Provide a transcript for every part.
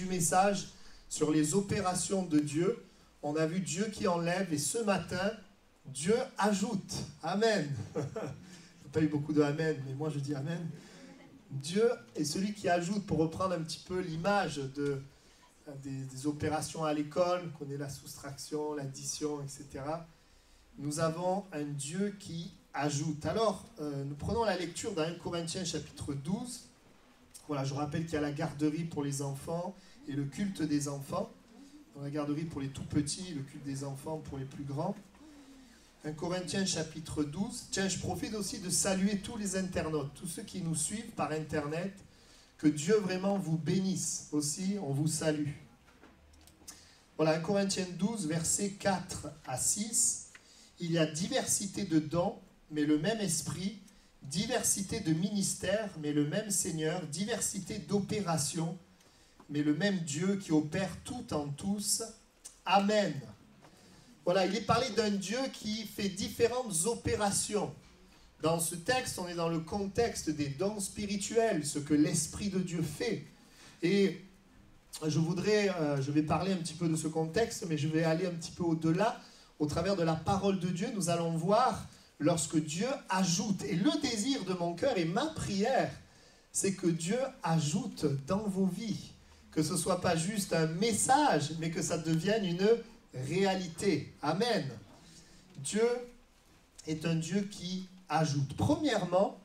message sur les opérations de Dieu. On a vu Dieu qui enlève et ce matin, Dieu ajoute. Amen. Il n'y a pas eu beaucoup de amen, mais moi je dis amen. Dieu est celui qui ajoute, pour reprendre un petit peu l'image des opérations à l'école, qu'on ait la soustraction, l'addition, etc. Nous avons un Dieu qui ajoute. Alors, nous prenons la lecture dans 1 Corinthiens chapitre 12. Voilà, je rappelle qu'il y a la garderie pour les enfants et le culte des enfants. Dans la garderie pour les tout petits, le culte des enfants pour les plus grands. 1 Corinthiens chapitre 12. Tiens, je profite aussi de saluer tous les internautes, tous ceux qui nous suivent par Internet. Que Dieu vraiment vous bénisse aussi, on vous salue. Voilà, 1 Corinthiens 12, versets 4 à 6. Il y a diversité de dons, mais le même esprit, diversité de ministères, mais le même Seigneur, diversité d'opérations, mais le même Dieu qui opère tout en tous. Amen. Voilà, il est parlé d'un Dieu qui fait différentes opérations. Dans ce texte, on est dans le contexte des dons spirituels, ce que l'Esprit de Dieu fait. Et je vais parler un petit peu de ce contexte, mais je vais aller un petit peu au-delà. Au travers de la parole de Dieu, nous allons voir lorsque Dieu ajoute. Et le désir de mon cœur et ma prière, c'est que Dieu ajoute dans vos vies. Que ce ne soit pas juste un message, mais que ça devienne une réalité. Amen. Dieu est un Dieu qui ajoute. Premièrement,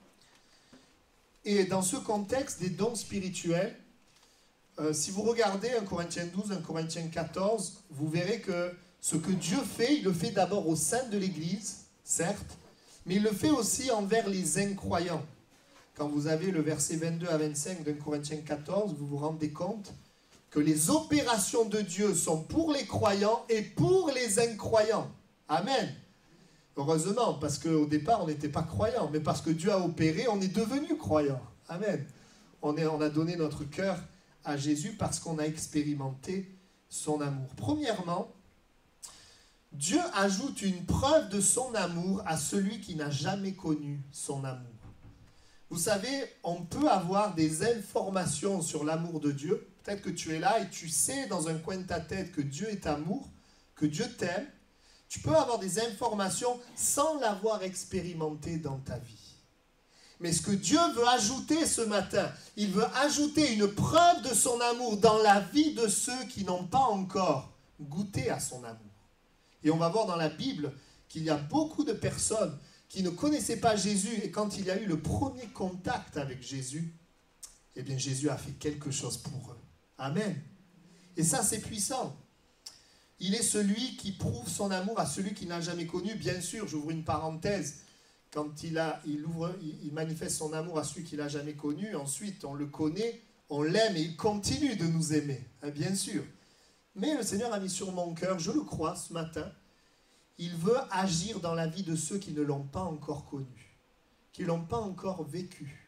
et dans ce contexte des dons spirituels, si vous regardez 1 Corinthiens 12, 1 Corinthiens 14, vous verrez que ce que Dieu fait, il le fait d'abord au sein de l'Église, certes, mais il le fait aussi envers les incroyants. Quand vous avez le verset 22 à 25 d'1 Corinthiens 14, vous vous rendez compte que les opérations de Dieu sont pour les croyants et pour les incroyants. Amen. Heureusement, parce qu'au départ, on n'était pas croyants, mais parce que Dieu a opéré, on est devenu croyants. Amen. On a donné notre cœur à Jésus parce qu'on a expérimenté son amour. Premièrement, Dieu ajoute une preuve de son amour à celui qui n'a jamais connu son amour. Vous savez, on peut avoir des informations sur l'amour de Dieu. Peut-être que tu es là et tu sais dans un coin de ta tête que Dieu est amour, que Dieu t'aime. Tu peux avoir des informations sans l'avoir expérimenté dans ta vie. Mais ce que Dieu veut ajouter ce matin, il veut ajouter une preuve de son amour dans la vie de ceux qui n'ont pas encore goûté à son amour. Et on va voir dans la Bible qu'il y a beaucoup de personnes qui ne connaissaient pas Jésus et quand il y a eu le premier contact avec Jésus, eh bien Jésus a fait quelque chose pour eux. Amen. Et ça, c'est puissant. Il est celui qui prouve son amour à celui qui n'a jamais connu. Bien sûr, j'ouvre une parenthèse, quand il manifeste son amour à celui qu'il n'a jamais connu, ensuite on le connaît, on l'aime et il continue de nous aimer, hein, bien sûr. Mais le Seigneur a mis sur mon cœur, je le crois ce matin, il veut agir dans la vie de ceux qui ne l'ont pas encore connu, qui ne l'ont pas encore vécu,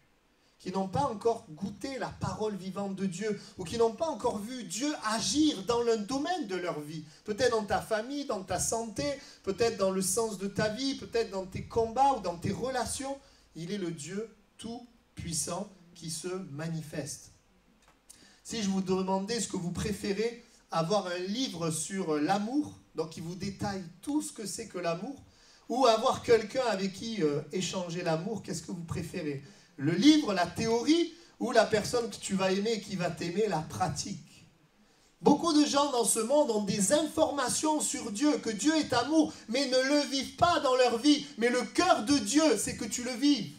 qui n'ont pas encore goûté la parole vivante de Dieu, ou qui n'ont pas encore vu Dieu agir dans le domaine de leur vie. Peut-être dans ta famille, dans ta santé, peut-être dans le sens de ta vie, peut-être dans tes combats ou dans tes relations. Il est le Dieu tout-puissant qui se manifeste. Si je vous demandais ce que vous préférez, avoir un livre sur l'amour, donc qui vous détaille tout ce que c'est que l'amour, ou avoir quelqu'un avec qui échanger l'amour, qu'est-ce que vous préférez ? Le livre, la théorie, ou la personne que tu vas aimer et qui va t'aimer, la pratique. Beaucoup de gens dans ce monde ont des informations sur Dieu, que Dieu est amour, mais ne le vivent pas dans leur vie. Mais le cœur de Dieu, c'est que tu le vives.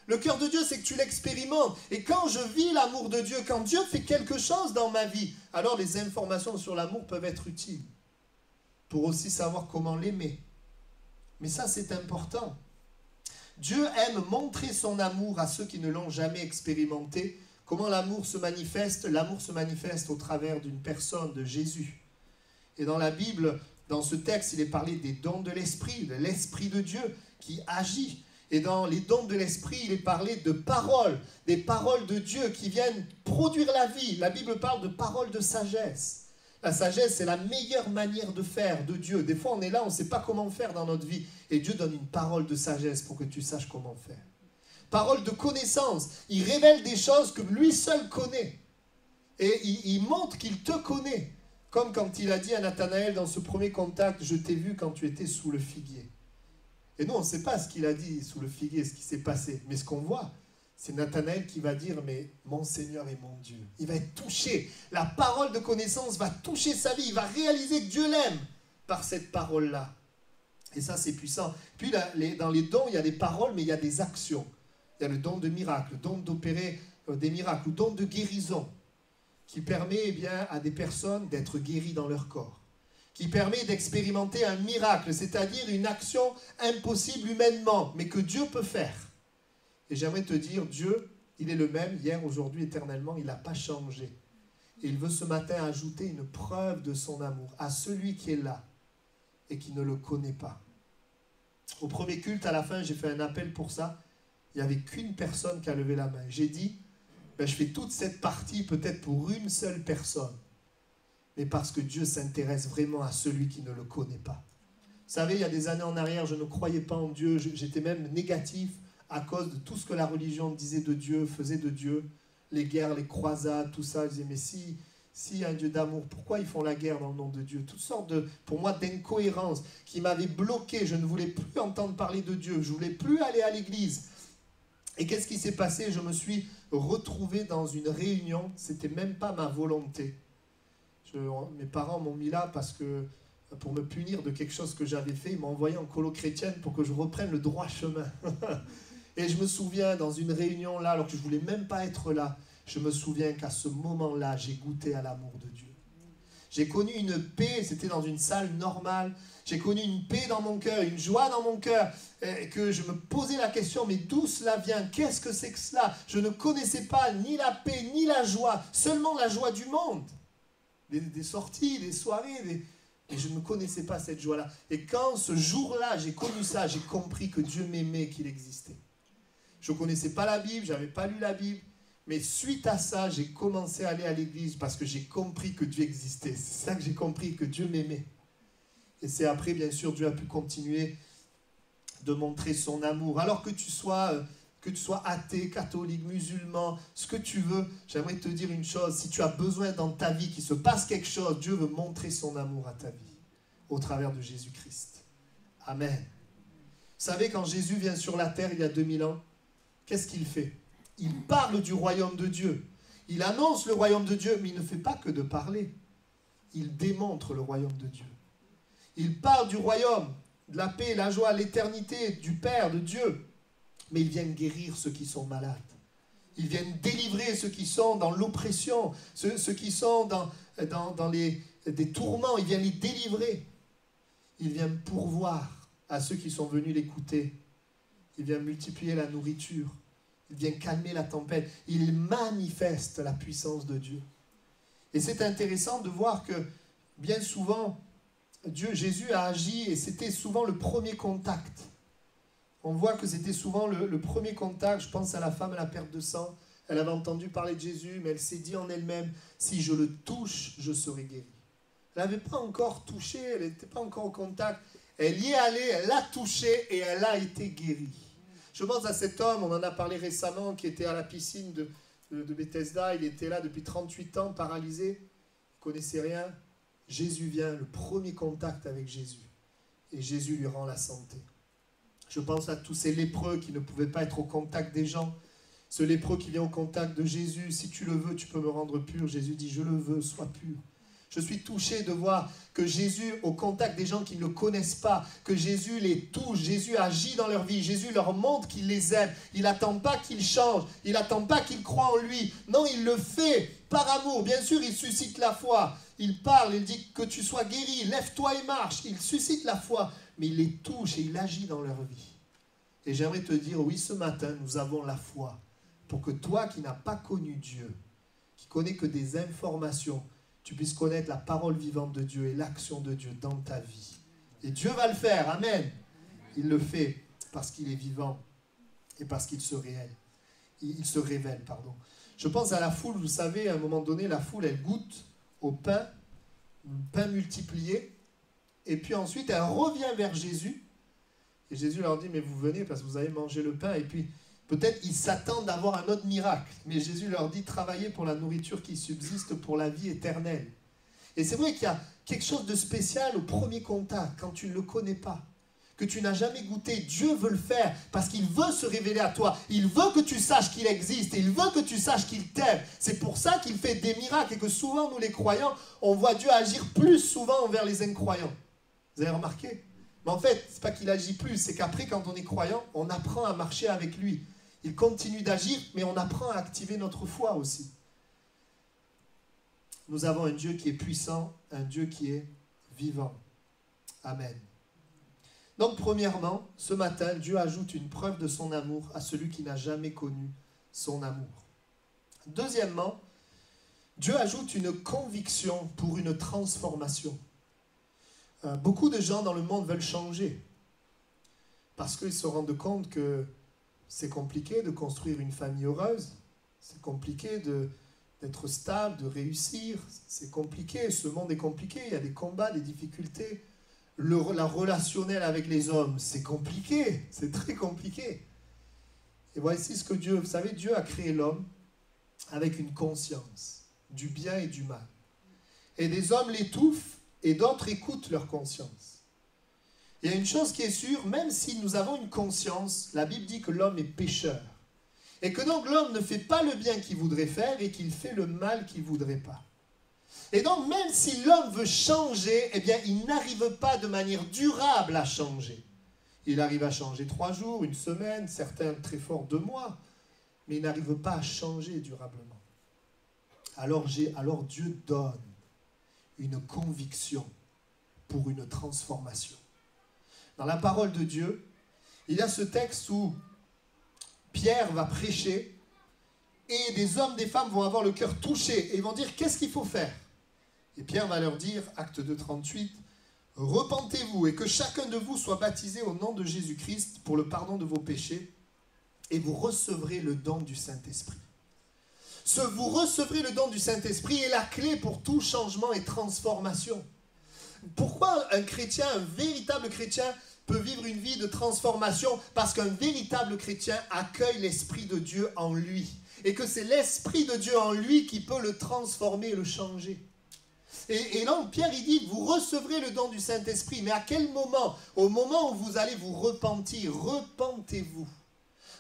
Le cœur de Dieu, c'est que tu l'expérimentes. Et quand je vis l'amour de Dieu, quand Dieu fait quelque chose dans ma vie, alors les informations sur l'amour peuvent être utiles. Pour aussi savoir comment l'aimer. Mais ça, c'est important. Dieu aime montrer son amour à ceux qui ne l'ont jamais expérimenté. Comment l'amour se manifeste? L'amour se manifeste au travers d'une personne, de Jésus. Et dans la Bible, dans ce texte, il est parlé des dons de l'Esprit de Dieu qui agit. Et dans les dons de l'Esprit, il est parlé de paroles, des paroles de Dieu qui viennent produire la vie. La Bible parle de paroles de sagesse. La sagesse, c'est la meilleure manière de faire de Dieu. Des fois, on est là, on ne sait pas comment faire dans notre vie. Et Dieu donne une parole de sagesse pour que tu saches comment faire. Parole de connaissance. Il révèle des choses que lui seul connaît. Et il montre qu'il te connaît. Comme quand il a dit à Nathanaël dans ce premier contact, je t'ai vu quand tu étais sous le figuier. Et nous, on ne sait pas ce qu'il a dit sous le figuier, ce qui s'est passé. Mais ce qu'on voit, c'est Nathanaël qui va dire, mais mon Seigneur et mon Dieu. Il va être touché. La parole de connaissance va toucher sa vie. Il va réaliser que Dieu l'aime par cette parole-là. Et ça, c'est puissant. Puis dans les dons, il y a des paroles, mais il y a des actions. Il y a le don de miracle, le don d'opérer des miracles, le don de guérison, qui permet eh bien, à des personnes d'être guéries dans leur corps, qui permet d'expérimenter un miracle, c'est-à-dire une action impossible humainement, mais que Dieu peut faire. Et j'aimerais te dire, Dieu, il est le même hier, aujourd'hui, éternellement, il n'a pas changé. Et il veut ce matin ajouter une preuve de son amour à celui qui est là et qui ne le connaît pas. Au premier culte, à la fin, j'ai fait un appel pour ça. Il n'y avait qu'une personne qui a levé la main. J'ai dit, je fais toute cette partie peut-être pour une seule personne, mais parce que Dieu s'intéresse vraiment à celui qui ne le connaît pas. Vous savez, il y a des années en arrière, je ne croyais pas en Dieu, j'étais même négatif à cause de tout ce que la religion disait de Dieu, faisait de Dieu, les guerres, les croisades, tout ça. Je disais, mais si il y a un Dieu d'amour, pourquoi ils font la guerre dans le nom de Dieu? Toutes sortes, pour moi, d'incohérences qui m'avaient bloqué. Je ne voulais plus entendre parler de Dieu, je ne voulais plus aller à l'église. Et qu'est-ce qui s'est passé? Je me suis retrouvé dans une réunion, c'était même pas ma volonté. Mes parents m'ont mis là parce que, pour me punir de quelque chose que j'avais fait, ils m'ont envoyé en colo chrétienne pour que je reprenne le droit chemin. Et je me souviens, dans une réunion là, alors que je ne voulais même pas être là, je me souviens qu'à ce moment-là, j'ai goûté à l'amour de Dieu. J'ai connu une paix, c'était dans une salle normale, j'ai connu une paix dans mon cœur, une joie dans mon cœur, que je me posais la question, mais d'où cela vient? Qu'est-ce que c'est que cela? Je ne connaissais pas ni la paix, ni la joie, seulement la joie du monde. Des sorties, des soirées, et je ne connaissais pas cette joie-là. Et quand ce jour-là, j'ai connu ça, j'ai compris que Dieu m'aimait, qu'il existait. Je ne connaissais pas la Bible, je n'avais pas lu la Bible, mais suite à ça, j'ai commencé à aller à l'église parce que j'ai compris que Dieu existait. C'est ça que j'ai compris, que Dieu m'aimait. Et c'est après, bien sûr, Dieu a pu continuer de montrer son amour. Alors que tu sois athée, catholique, musulman, ce que tu veux, j'aimerais te dire une chose. Si tu as besoin dans ta vie qu'il se passe quelque chose, Dieu veut montrer son amour à ta vie au travers de Jésus-Christ. Amen. Vous savez, quand Jésus vient sur la terre il y a 2000 ans, qu'est-ce qu'il fait? Il parle du royaume de Dieu. Il annonce le royaume de Dieu, mais il ne fait pas que de parler. Il démontre le royaume de Dieu. Il parle du royaume, de la paix, la joie, l'éternité, du Père, de Dieu. Mais il vient guérir ceux qui sont malades. Il vient délivrer ceux qui sont dans l'oppression, ceux qui sont dans des tourments. Il vient les délivrer. Il vient pourvoir à ceux qui sont venus l'écouter. Il vient multiplier la nourriture. Il vient calmer la tempête. Il manifeste la puissance de Dieu. Et c'est intéressant de voir que bien souvent, Jésus a agi et c'était souvent le premier contact. On voit que c'était souvent le premier contact. Je pense à la femme à la perte de sang. Elle avait entendu parler de Jésus, mais elle s'est dit en elle-même, si je le touche, je serai guérie. Elle n'avait pas encore touché, elle n'était pas encore au contact. Elle y est allée, elle l'a touché et elle a été guérie. Je pense à cet homme, on en a parlé récemment, qui était à la piscine de Bethesda. Il était là depuis 38 ans, paralysé. Il ne connaissait rien. Jésus vient, le premier contact avec Jésus. Et Jésus lui rend la santé. Je pense à tous ces lépreux qui ne pouvaient pas être au contact des gens. Ce lépreux qui vient au contact de Jésus. Si tu le veux, tu peux me rendre pur. Jésus dit, je le veux, sois pur. Je suis touché de voir que Jésus, au contact des gens qui ne le connaissent pas, que Jésus les touche, Jésus agit dans leur vie, Jésus leur montre qu'il les aime. Il n'attend pas qu'ils changent, il n'attend pas qu'ils croient en lui. Non, il le fait par amour. Bien sûr, il suscite la foi. Il parle, il dit que tu sois guéri, lève-toi et marche. Il suscite la foi, mais il les touche et il agit dans leur vie. Et j'aimerais te dire, oui, ce matin, nous avons la foi pour que toi qui n'as pas connu Dieu, qui connais que des informations, tu puisses connaître la parole vivante de Dieu et l'action de Dieu dans ta vie. Et Dieu va le faire, amen. Il le fait parce qu'il est vivant et parce qu'il se révèle. Il se révèle, pardon. Je pense à la foule, vous savez, à un moment donné, la foule, elle goûte au pain, le pain multiplié, et puis ensuite, elle revient vers Jésus, et Jésus leur dit, mais vous venez parce que vous avez mangé le pain, et puis Peut-être ils s'attendent à avoir un autre miracle. Mais Jésus leur dit, travaillez pour la nourriture qui subsiste pour la vie éternelle. Et c'est vrai qu'il y a quelque chose de spécial au premier contact, quand tu ne le connais pas, que tu n'as jamais goûté. Dieu veut le faire parce qu'il veut se révéler à toi. Il veut que tu saches qu'il existe et il veut que tu saches qu'il t'aime. C'est pour ça qu'il fait des miracles et que souvent, nous les croyants, on voit Dieu agir plus souvent envers les incroyants. Vous avez remarqué? Mais en fait, ce n'est pas qu'il agit plus, c'est qu'après, quand on est croyant, on apprend à marcher avec lui. Il continue d'agir, mais on apprend à activer notre foi aussi. Nous avons un Dieu qui est puissant, un Dieu qui est vivant. Amen. Donc, premièrement, ce matin, Dieu ajoute une preuve de son amour à celui qui n'a jamais connu son amour. Deuxièmement, Dieu ajoute une conviction pour une transformation. Beaucoup de gens dans le monde veulent changer parce qu'ils se rendent compte que c'est compliqué de construire une famille heureuse, c'est compliqué d'être stable, de réussir, c'est compliqué, ce monde est compliqué, il y a des combats, des difficultés. La relationnelle avec les hommes, c'est compliqué, c'est très compliqué. Et voici ce que Dieu, vous savez, Dieu a créé l'homme avec une conscience du bien et du mal. Et des hommes l'étouffent et d'autres écoutent leur conscience. Il y a une chose qui est sûre, même si nous avons une conscience, la Bible dit que l'homme est pécheur. Et que donc l'homme ne fait pas le bien qu'il voudrait faire et qu'il fait le mal qu'il ne voudrait pas. Et donc même si l'homme veut changer, eh bien il n'arrive pas de manière durable à changer. Il arrive à changer 3 jours, 1 semaine, certains très forts 2 mois, mais il n'arrive pas à changer durablement. Alors Dieu donne une conviction pour une transformation. Dans la parole de Dieu, il y a ce texte où Pierre va prêcher et des hommes, des femmes vont avoir le cœur touché et ils vont dire qu'est-ce qu'il faut faire? Et Pierre va leur dire, acte 2, 38, « Repentez-vous et que chacun de vous soit baptisé au nom de Jésus-Christ pour le pardon de vos péchés et vous recevrez le don du Saint-Esprit. » Vous recevrez le don du Saint-Esprit est la clé pour tout changement et transformation. Pourquoi un chrétien, un véritable chrétien, peut vivre une vie de transformation? Parce qu'un véritable chrétien accueille l'Esprit de Dieu en lui. Et que c'est l'Esprit de Dieu en lui qui peut le transformer et le changer. Et donc Pierre il dit, vous recevrez le don du Saint-Esprit. Mais à quel moment? Au moment où vous allez vous repentir. Repentez-vous.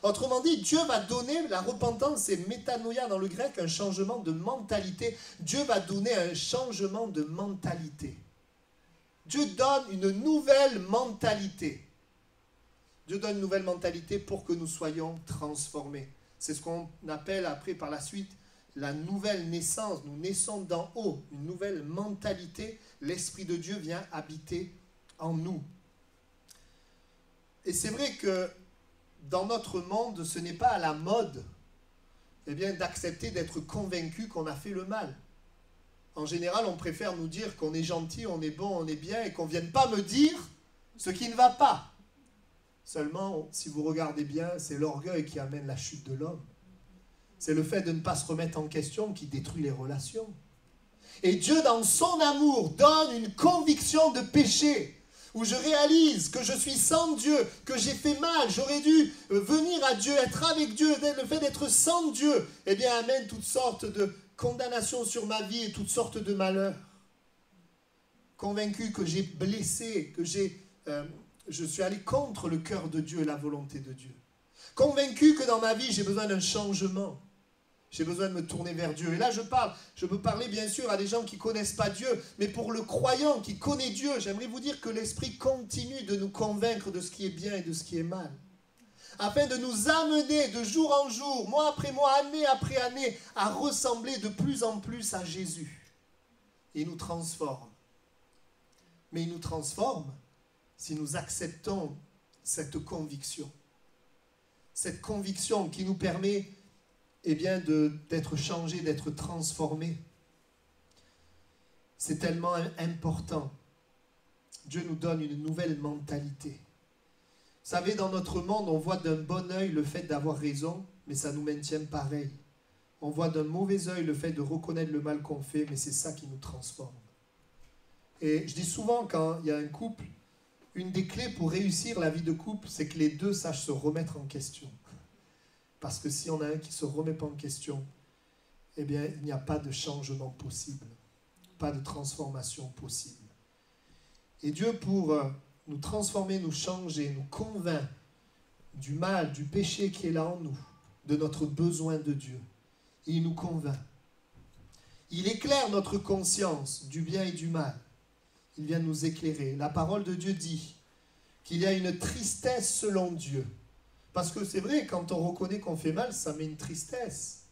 Autrement dit, Dieu va donner, la repentance c'est métanoïa dans le grec, un changement de mentalité. Dieu va donner un changement de mentalité. Dieu donne une nouvelle mentalité. Dieu donne une nouvelle mentalité pour que nous soyons transformés. C'est ce qu'on appelle après par la suite la nouvelle naissance. Nous naissons d'en haut, une nouvelle mentalité. L'Esprit de Dieu vient habiter en nous. Et c'est vrai que dans notre monde, ce n'est pas à la mode d'accepter d'être convaincu qu'on a fait le mal. En général, on préfère nous dire qu'on est gentil, on est bon, on est bien et qu'on ne vienne pas me dire ce qui ne va pas. Seulement, si vous regardez bien, c'est l'orgueil qui amène la chute de l'homme. C'est le fait de ne pas se remettre en question qui détruit les relations. Et Dieu, dans son amour, donne une conviction de péché où je réalise que je suis sans Dieu, que j'ai fait mal, j'aurais dû venir à Dieu, être avec Dieu. Le fait d'être sans Dieu, eh bien, amène toutes sortes de condamnations sur ma vie et toutes sortes de malheurs. Convaincu que j'ai blessé, que je suis allé contre le cœur de Dieu et la volonté de Dieu. Convaincu que dans ma vie, j'ai besoin d'un changement. J'ai besoin de me tourner vers Dieu. Et là, je peux parler bien sûr à des gens qui ne connaissent pas Dieu, mais pour le croyant qui connaît Dieu, j'aimerais vous dire que l'Esprit continue de nous convaincre de ce qui est bien et de ce qui est mal. Afin de nous amener de jour en jour, mois après mois, année après année, à ressembler de plus en plus à Jésus. Et il nous transforme. Mais il nous transforme si nous acceptons cette conviction. Cette conviction qui nous permet d'être changé, d'être transformé. C'est tellement important. Dieu nous donne une nouvelle mentalité. Vous savez, dans notre monde, on voit d'un bon œil le fait d'avoir raison, mais ça nous maintient pareil. On voit d'un mauvais œil le fait de reconnaître le mal qu'on fait, mais c'est ça qui nous transforme. Et je dis souvent, quand il y a un couple, une des clés pour réussir la vie de couple, c'est que les deux sachent se remettre en question. Parce que si on a un qui ne se remet pas en question, eh bien, il n'y a pas de changement possible, pas de transformation possible. Et Dieu, pour nous transformer, nous changer, nous convainc du mal, du péché qui est là en nous, de notre besoin de Dieu. Il nous convainc. Il éclaire notre conscience du bien et du mal. Il vient nous éclairer. La parole de Dieu dit qu'il y a une tristesse selon Dieu. Parce que c'est vrai, quand on reconnaît qu'on fait mal, ça met une tristesse.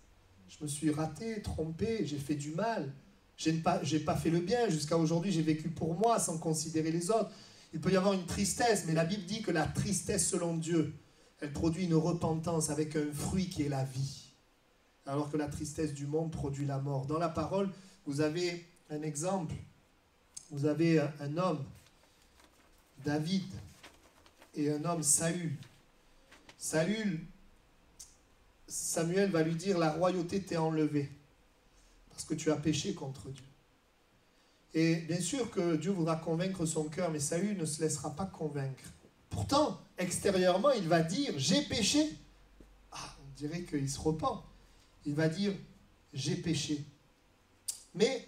Je me suis raté, trompé, j'ai fait du mal. J'ai pas fait le bien. Jusqu'à aujourd'hui, j'ai vécu pour moi sans considérer les autres. Il peut y avoir une tristesse, mais la Bible dit que la tristesse selon Dieu, elle produit une repentance avec un fruit qui est la vie. Alors que la tristesse du monde produit la mort. Dans la parole, vous avez un exemple. Vous avez un homme, David, et un homme, Saül. Samuel va lui dire, la royauté t'est enlevée, parce que tu as péché contre Dieu. Et bien sûr que Dieu voudra convaincre son cœur, mais Saül ne se laissera pas convaincre. Pourtant, extérieurement, il va dire, j'ai péché. Ah, on dirait qu'il se repent. Il va dire, j'ai péché. Mais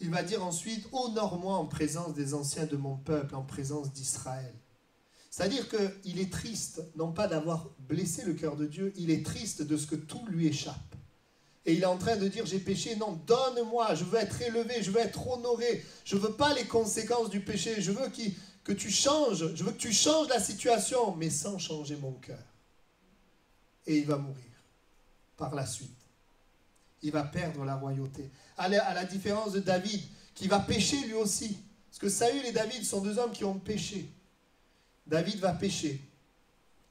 il va dire ensuite, honore-moi en présence des anciens de mon peuple, en présence d'Israël. C'est-à-dire qu'il est triste, non pas d'avoir blessé le cœur de Dieu, il est triste de ce que tout lui échappe. Et il est en train de dire, j'ai péché, non, donne-moi, je veux être élevé, je veux être honoré, je ne veux pas les conséquences du péché, je veux que tu changes, je veux que tu changes la situation, mais sans changer mon cœur. Et il va mourir par la suite. Il va perdre la royauté. À la différence de David, qui va pécher lui aussi. Parce que Saül et David sont deux hommes qui ont péché. David va pécher.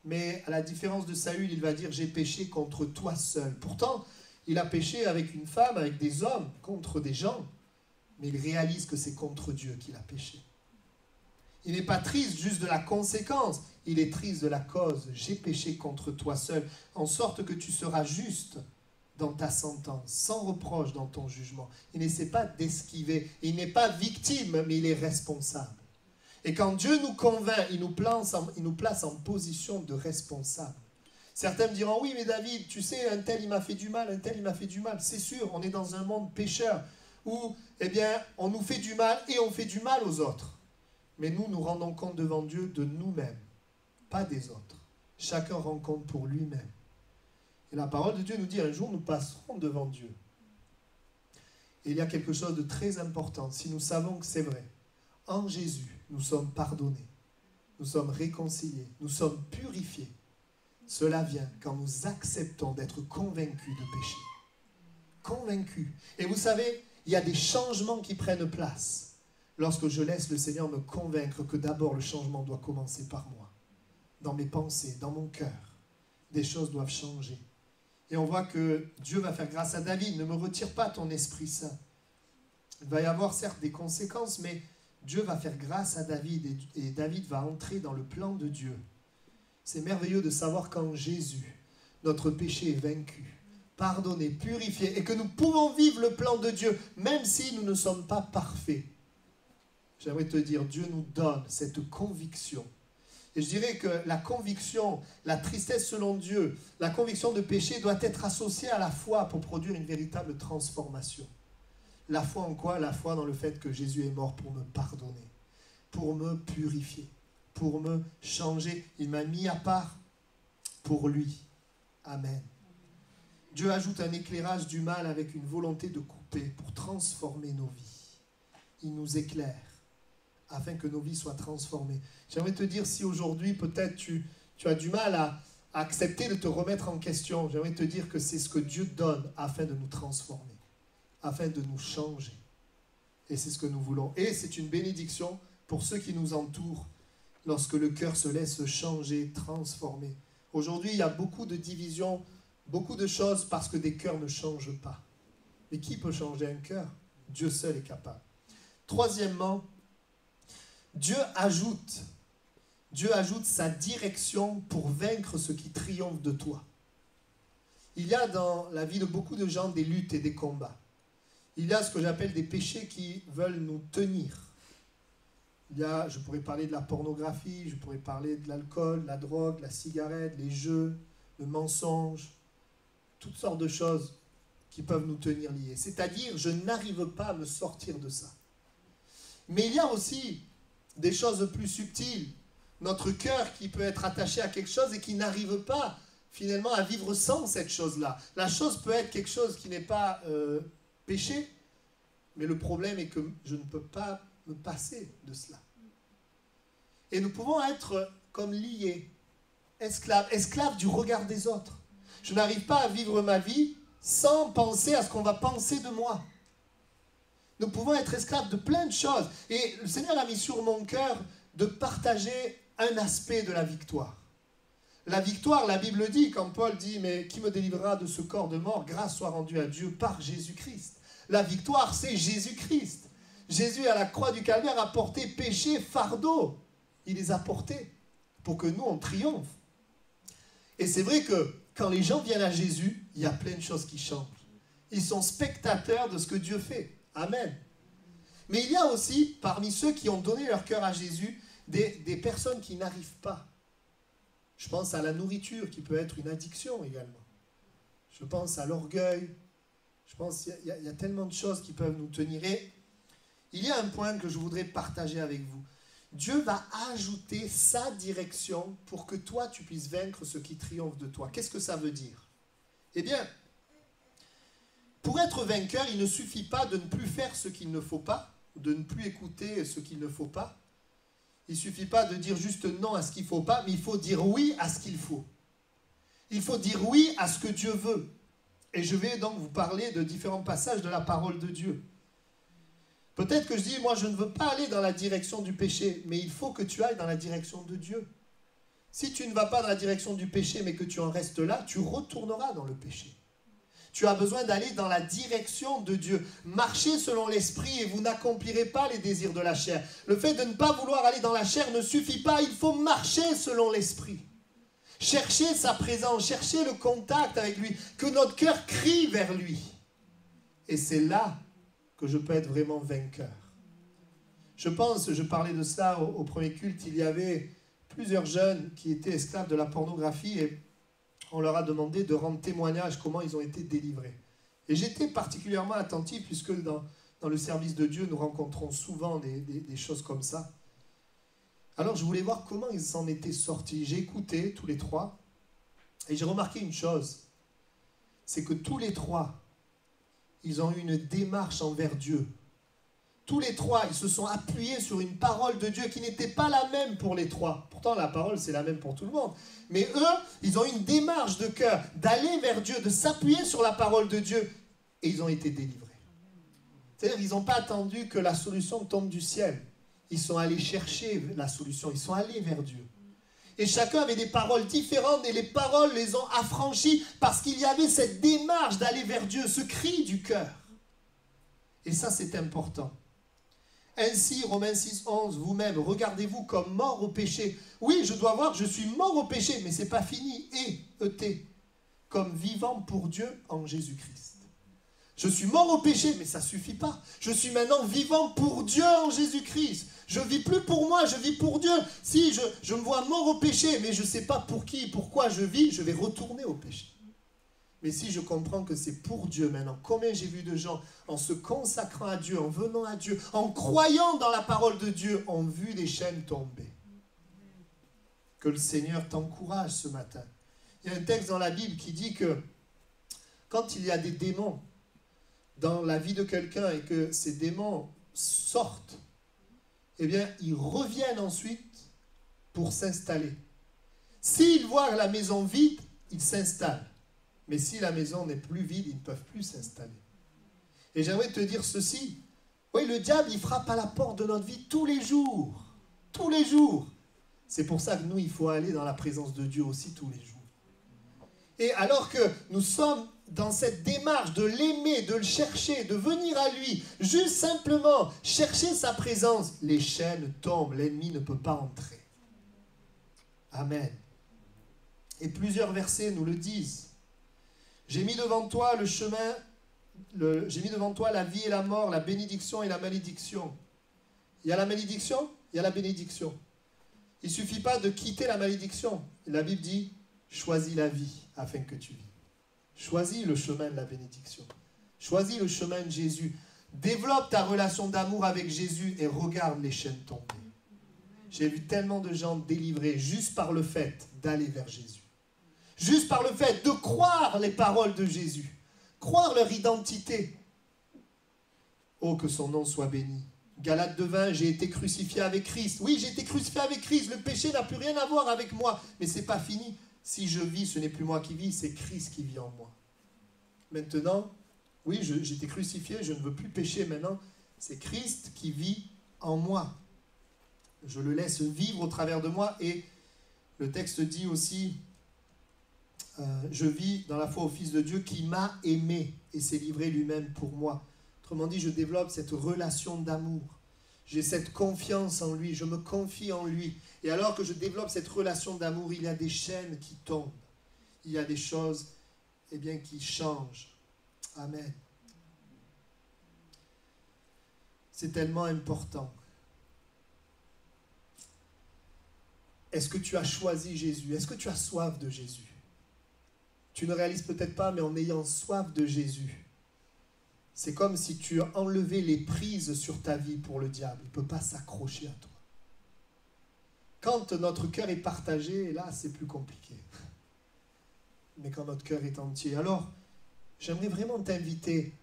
Mais à la différence de Saül, il va dire, j'ai péché contre toi seul. Pourtant, il a péché avec une femme, avec des hommes, contre des gens. Mais il réalise que c'est contre Dieu qu'il a péché. Il n'est pas triste juste de la conséquence. Il est triste de la cause. J'ai péché contre toi seul. En sorte que tu seras juste dans ta sentence, sans reproche dans ton jugement. Il n'essaie pas d'esquiver. Il n'est pas victime, mais il est responsable. Et quand Dieu nous convainc, il nous place en position de responsable. Certains me diront, oui, mais David, tu sais, un tel, il m'a fait du mal, un tel, il m'a fait du mal. C'est sûr, on est dans un monde pécheur où, eh bien, on nous fait du mal et on fait du mal aux autres. Mais nous, nous rendons compte devant Dieu de nous-mêmes, pas des autres. Chacun rend compte pour lui-même. Et la parole de Dieu nous dit, un jour, nous passerons devant Dieu. Et il y a quelque chose de très important, si nous savons que c'est vrai. En Jésus, nous sommes pardonnés, nous sommes réconciliés, nous sommes purifiés. Cela vient quand nous acceptons d'être convaincus de péché. Convaincus. Et vous savez, il y a des changements qui prennent place lorsque je laisse le Seigneur me convaincre que d'abord le changement doit commencer par moi. Dans mes pensées, dans mon cœur, des choses doivent changer. Et on voit que Dieu va faire grâce à David. Ne me retire pas ton Esprit Saint. Il va y avoir certes des conséquences, mais Dieu va faire grâce à David et David va entrer dans le plan de Dieu. C'est merveilleux de savoir qu'en Jésus, notre péché est vaincu, pardonné, purifié et que nous pouvons vivre le plan de Dieu, même si nous ne sommes pas parfaits. J'aimerais te dire, Dieu nous donne cette conviction. Et je dirais que la conviction, la tristesse selon Dieu, la conviction de péché doit être associée à la foi pour produire une véritable transformation. La foi en quoi? La foi dans le fait que Jésus est mort pour me pardonner, pour me purifier, pour me changer. Il m'a mis à part pour lui. Amen. Dieu ajoute un éclairage du mal avec une volonté de couper pour transformer nos vies. Il nous éclaire afin que nos vies soient transformées. J'aimerais te dire, si aujourd'hui peut-être tu as du mal à accepter de te remettre en question, j'aimerais te dire que c'est ce que Dieu donne afin de nous transformer, afin de nous changer. Et c'est ce que nous voulons. Et c'est une bénédiction pour ceux qui nous entourent lorsque le cœur se laisse changer, transformer. Aujourd'hui, il y a beaucoup de divisions, beaucoup de choses parce que des cœurs ne changent pas. Mais qui peut changer un cœur? Dieu seul est capable. Troisièmement, Dieu ajoute sa direction pour vaincre ce qui triomphe de toi. Il y a dans la vie de beaucoup de gens des luttes et des combats. Il y a ce que j'appelle des péchés qui veulent nous tenir. Je pourrais parler de la pornographie, je pourrais parler de l'alcool, la drogue, la cigarette, les jeux, le mensonge, toutes sortes de choses qui peuvent nous tenir liés. C'est-à-dire, je n'arrive pas à me sortir de ça. Mais il y a aussi des choses plus subtiles. Notre cœur qui peut être attaché à quelque chose et qui n'arrive pas finalement à vivre sans cette chose-là. La chose peut être quelque chose qui n'est pas péché, mais le problème est que je ne peux pas me passer de cela. Et nous pouvons être comme liés, esclaves du regard des autres. Je n'arrive pas à vivre ma vie sans penser à ce qu'on va penser de moi. Nous pouvons être esclaves de plein de choses. Et le Seigneur a mis sur mon cœur de partager un aspect de la victoire. La victoire, la Bible dit, quand Paul dit « Mais qui me délivrera de ce corps de mort? Grâce soit rendue à Dieu par Jésus-Christ. » La victoire, c'est Jésus-Christ. Jésus, à la croix du Calvaire, a porté péché, fardeau. Il les a portés pour que nous, on triomphe. Et c'est vrai que quand les gens viennent à Jésus, il y a plein de choses qui changent. Ils sont spectateurs de ce que Dieu fait. Amen. Mais il y a aussi, parmi ceux qui ont donné leur cœur à Jésus, des personnes qui n'arrivent pas. Je pense à la nourriture, qui peut être une addiction également. Je pense à l'orgueil. Je pense qu'il y a tellement de choses qui peuvent nous tenir. Et il y a un point que je voudrais partager avec vous. Dieu va ajouter sa direction pour que toi, tu puisses vaincre ce qui triomphe de toi. Qu'est-ce que ça veut dire? Eh bien, pour être vainqueur, il ne suffit pas de ne plus faire ce qu'il ne faut pas, de ne plus écouter ce qu'il ne faut pas. Il ne suffit pas de dire juste non à ce qu'il ne faut pas, mais il faut dire oui à ce qu'il faut. Il faut dire oui à ce que Dieu veut. Et je vais donc vous parler de différents passages de la parole de Dieu. Peut-être que je dis, moi je ne veux pas aller dans la direction du péché, mais il faut que tu ailles dans la direction de Dieu. Si tu ne vas pas dans la direction du péché, mais que tu en restes là, tu retourneras dans le péché. Tu as besoin d'aller dans la direction de Dieu. Marchez selon l'esprit et vous n'accomplirez pas les désirs de la chair. Le fait de ne pas vouloir aller dans la chair ne suffit pas, il faut marcher selon l'esprit. Chercher sa présence, chercher le contact avec lui, que notre cœur crie vers lui. Et c'est là que je peux être vraiment vainqueur. Je parlais de ça au premier culte, il y avait plusieurs jeunes qui étaient esclaves de la pornographie et on leur a demandé de rendre témoignage comment ils ont été délivrés. Et j'étais particulièrement attentif puisque dans le service de Dieu, nous rencontrons souvent des choses comme ça. Alors je voulais voir comment ils s'en étaient sortis. J'ai écouté tous les trois et j'ai remarqué une chose, c'est que tous les trois, ils ont eu une démarche envers Dieu. Tous les trois, ils se sont appuyés sur une parole de Dieu qui n'était pas la même pour les trois. Pourtant, la parole, c'est la même pour tout le monde. Mais eux, ils ont eu une démarche de cœur, d'aller vers Dieu, de s'appuyer sur la parole de Dieu. Et ils ont été délivrés. C'est-à-dire qu'ils n'ont pas attendu que la solution tombe du ciel. Ils sont allés chercher la solution, ils sont allés vers Dieu. Et chacun avait des paroles différentes et les paroles les ont affranchis parce qu'il y avait cette démarche d'aller vers Dieu, ce cri du cœur. Et ça, c'est important. Ainsi, Romains 6,11, vous-même, regardez-vous comme mort au péché. Oui, je dois voir que je suis mort au péché, mais ce n'est pas fini. Et, comme vivant pour Dieu en Jésus-Christ. Je suis mort au péché, mais ça ne suffit pas. Je suis maintenant vivant pour Dieu en Jésus-Christ. Je ne vis plus pour moi, je vis pour Dieu. Si je me vois mort au péché, mais je ne sais pas pour qui, pourquoi je vis, je vais retourner au péché. Mais si je comprends que c'est pour Dieu maintenant, combien j'ai vu de gens en se consacrant à Dieu, en venant à Dieu, en croyant dans la parole de Dieu, ont vu des chaînes tomber. Que le Seigneur t'encourage ce matin. Il y a un texte dans la Bible qui dit que quand il y a des démons dans la vie de quelqu'un et que ces démons sortent, eh bien, ils reviennent ensuite pour s'installer. S'ils voient la maison vide, ils s'installent. Mais si la maison n'est plus vide, ils ne peuvent plus s'installer. Et j'aimerais te dire ceci. Oui, le diable, il frappe à la porte de notre vie tous les jours. Tous les jours. C'est pour ça que nous, il faut aller dans la présence de Dieu aussi tous les jours. Et alors que nous sommes dans cette démarche de l'aimer, de le chercher, de venir à lui, juste simplement chercher sa présence, les chaînes tombent, l'ennemi ne peut pas entrer. Amen. Et plusieurs versets nous le disent. J'ai mis devant toi le chemin, j'ai mis devant toi la vie et la mort, la bénédiction et la malédiction. Il y a la malédiction, il y a la bénédiction. Il ne suffit pas de quitter la malédiction. La Bible dit, Choisis la vie afin que tu vis. Choisis le chemin de la bénédiction. Choisis le chemin de Jésus. Développe ta relation d'amour avec Jésus et regarde les chaînes tomber. J'ai vu tellement de gens délivrés juste par le fait d'aller vers Jésus. Juste par le fait de croire les paroles de Jésus. Croire leur identité. Oh, que son nom soit béni. Galates 2:20, j'ai été crucifié avec Christ. Oui, j'ai été crucifié avec Christ. Le péché n'a plus rien à voir avec moi. Mais ce n'est pas fini. Si je vis, ce n'est plus moi qui vis, c'est Christ qui vit en moi. Maintenant, oui, j'ai été crucifié, je ne veux plus pécher maintenant. C'est Christ qui vit en moi. Je le laisse vivre au travers de moi. Et le texte dit aussi, je vis dans la foi au Fils de Dieu qui m'a aimé et s'est livré lui-même pour moi. Autrement dit, je développe cette relation d'amour. J'ai cette confiance en lui, je me confie en lui. Et alors que je développe cette relation d'amour, il y a des chaînes qui tombent. Il y a des choses qui changent. Amen. C'est tellement important. Est-ce que tu as choisi Jésus? Est-ce que tu as soif de Jésus? Tu ne réalises peut-être pas, mais en ayant soif de Jésus, c'est comme si tu enlevais les prises sur ta vie pour le diable. Il ne peut pas s'accrocher à toi. Quand notre cœur est partagé, là, c'est plus compliqué. Mais quand notre cœur est entier, alors, j'aimerais vraiment t'inviter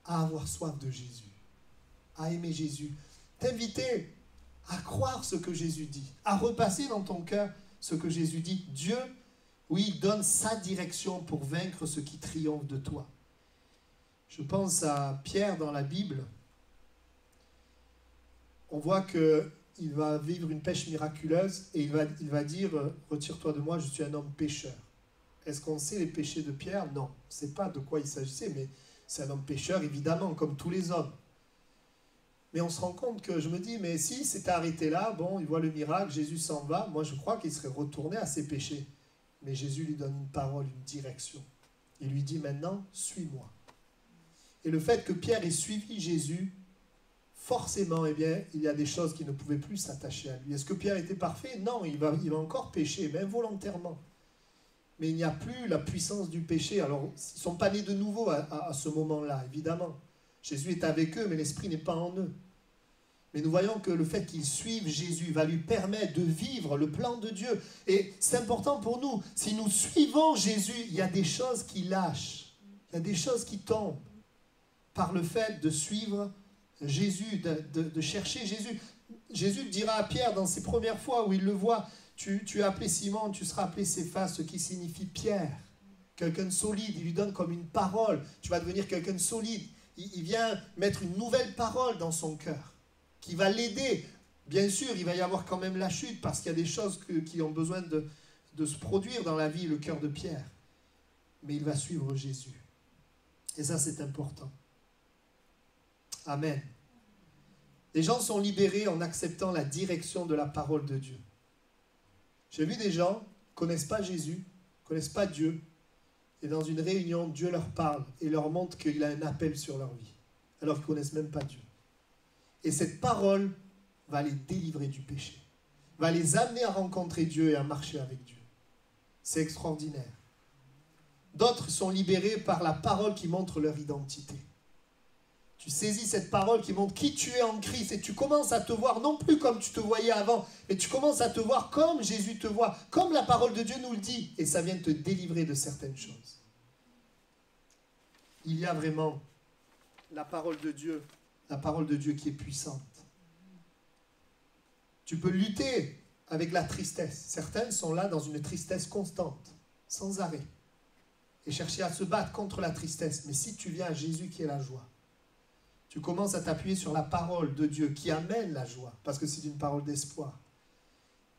à avoir soif de Jésus, à aimer Jésus, t'inviter à croire ce que Jésus dit, à repasser dans ton cœur ce que Jésus dit. Dieu, oui, donne sa direction pour vaincre ce qui triomphe de toi. Je pense à Pierre dans la Bible. On voit qu'il va vivre une pêche miraculeuse et il va dire « Retire-toi de moi, je suis un homme pécheur ». Est-ce qu'on sait les péchés de Pierre? Non, on ne sait pas de quoi il s'agissait, mais c'est un homme pécheur, évidemment, comme tous les hommes. Mais on se rend compte que, je me dis, mais si c'était arrêté là, bon, il voit le miracle, Jésus s'en va, moi je crois qu'il serait retourné à ses péchés. Mais Jésus lui donne une parole, une direction. Il lui dit maintenant, suis-moi. Et le fait que Pierre ait suivi Jésus, forcément, il y a des choses qui ne pouvaient plus s'attacher à lui. Est-ce que Pierre était parfait? Non, il va encore pécher, même volontairement. Mais il n'y a plus la puissance du péché. Alors, ils ne sont pas nés de nouveau à ce moment-là, évidemment. Jésus est avec eux, mais l'Esprit n'est pas en eux. Mais nous voyons que le fait qu'ils suivent Jésus va lui permettre de vivre le plan de Dieu. Et c'est important pour nous. Si nous suivons Jésus, il y a des choses qui lâchent. Il y a des choses qui tombent par le fait de suivre Jésus, de chercher Jésus. Jésus dira à Pierre dans ses premières fois où il le voit, tu es appelé Simon, tu seras appelé Céphas, ce qui signifie Pierre. Quelqu'un de solide, il lui donne comme une parole. Tu vas devenir quelqu'un de solide. Il vient mettre une nouvelle parole dans son cœur, qui va l'aider. Bien sûr, il va y avoir quand même la chute, parce qu'il y a des choses qui ont besoin de se produire dans la vie, le cœur de Pierre. Mais il va suivre Jésus. Et ça, c'est important. Amen. Les gens sont libérés en acceptant la direction de la parole de Dieu. J'ai vu des gens qui ne connaissent pas Jésus, ne connaissent pas Dieu, et dans une réunion, Dieu leur parle et leur montre qu'il a un appel sur leur vie, alors qu'ils ne connaissent même pas Dieu. Et cette parole va les délivrer du péché, va les amener à rencontrer Dieu et à marcher avec Dieu. C'est extraordinaire. D'autres sont libérés par la parole qui montre leur identité. Tu saisis cette parole qui montre qui tu es en Christ et tu commences à te voir non plus comme tu te voyais avant, mais tu commences à te voir comme Jésus te voit, comme la parole de Dieu nous le dit, et ça vient te délivrer de certaines choses. Il y a vraiment la parole de Dieu qui est puissante. Tu peux lutter avec la tristesse. Certaines sont là dans une tristesse constante, sans arrêt, et chercher à se battre contre la tristesse. Mais si tu viens à Jésus qui est la joie, tu commences à t'appuyer sur la parole de Dieu qui amène la joie, parce que c'est une parole d'espoir.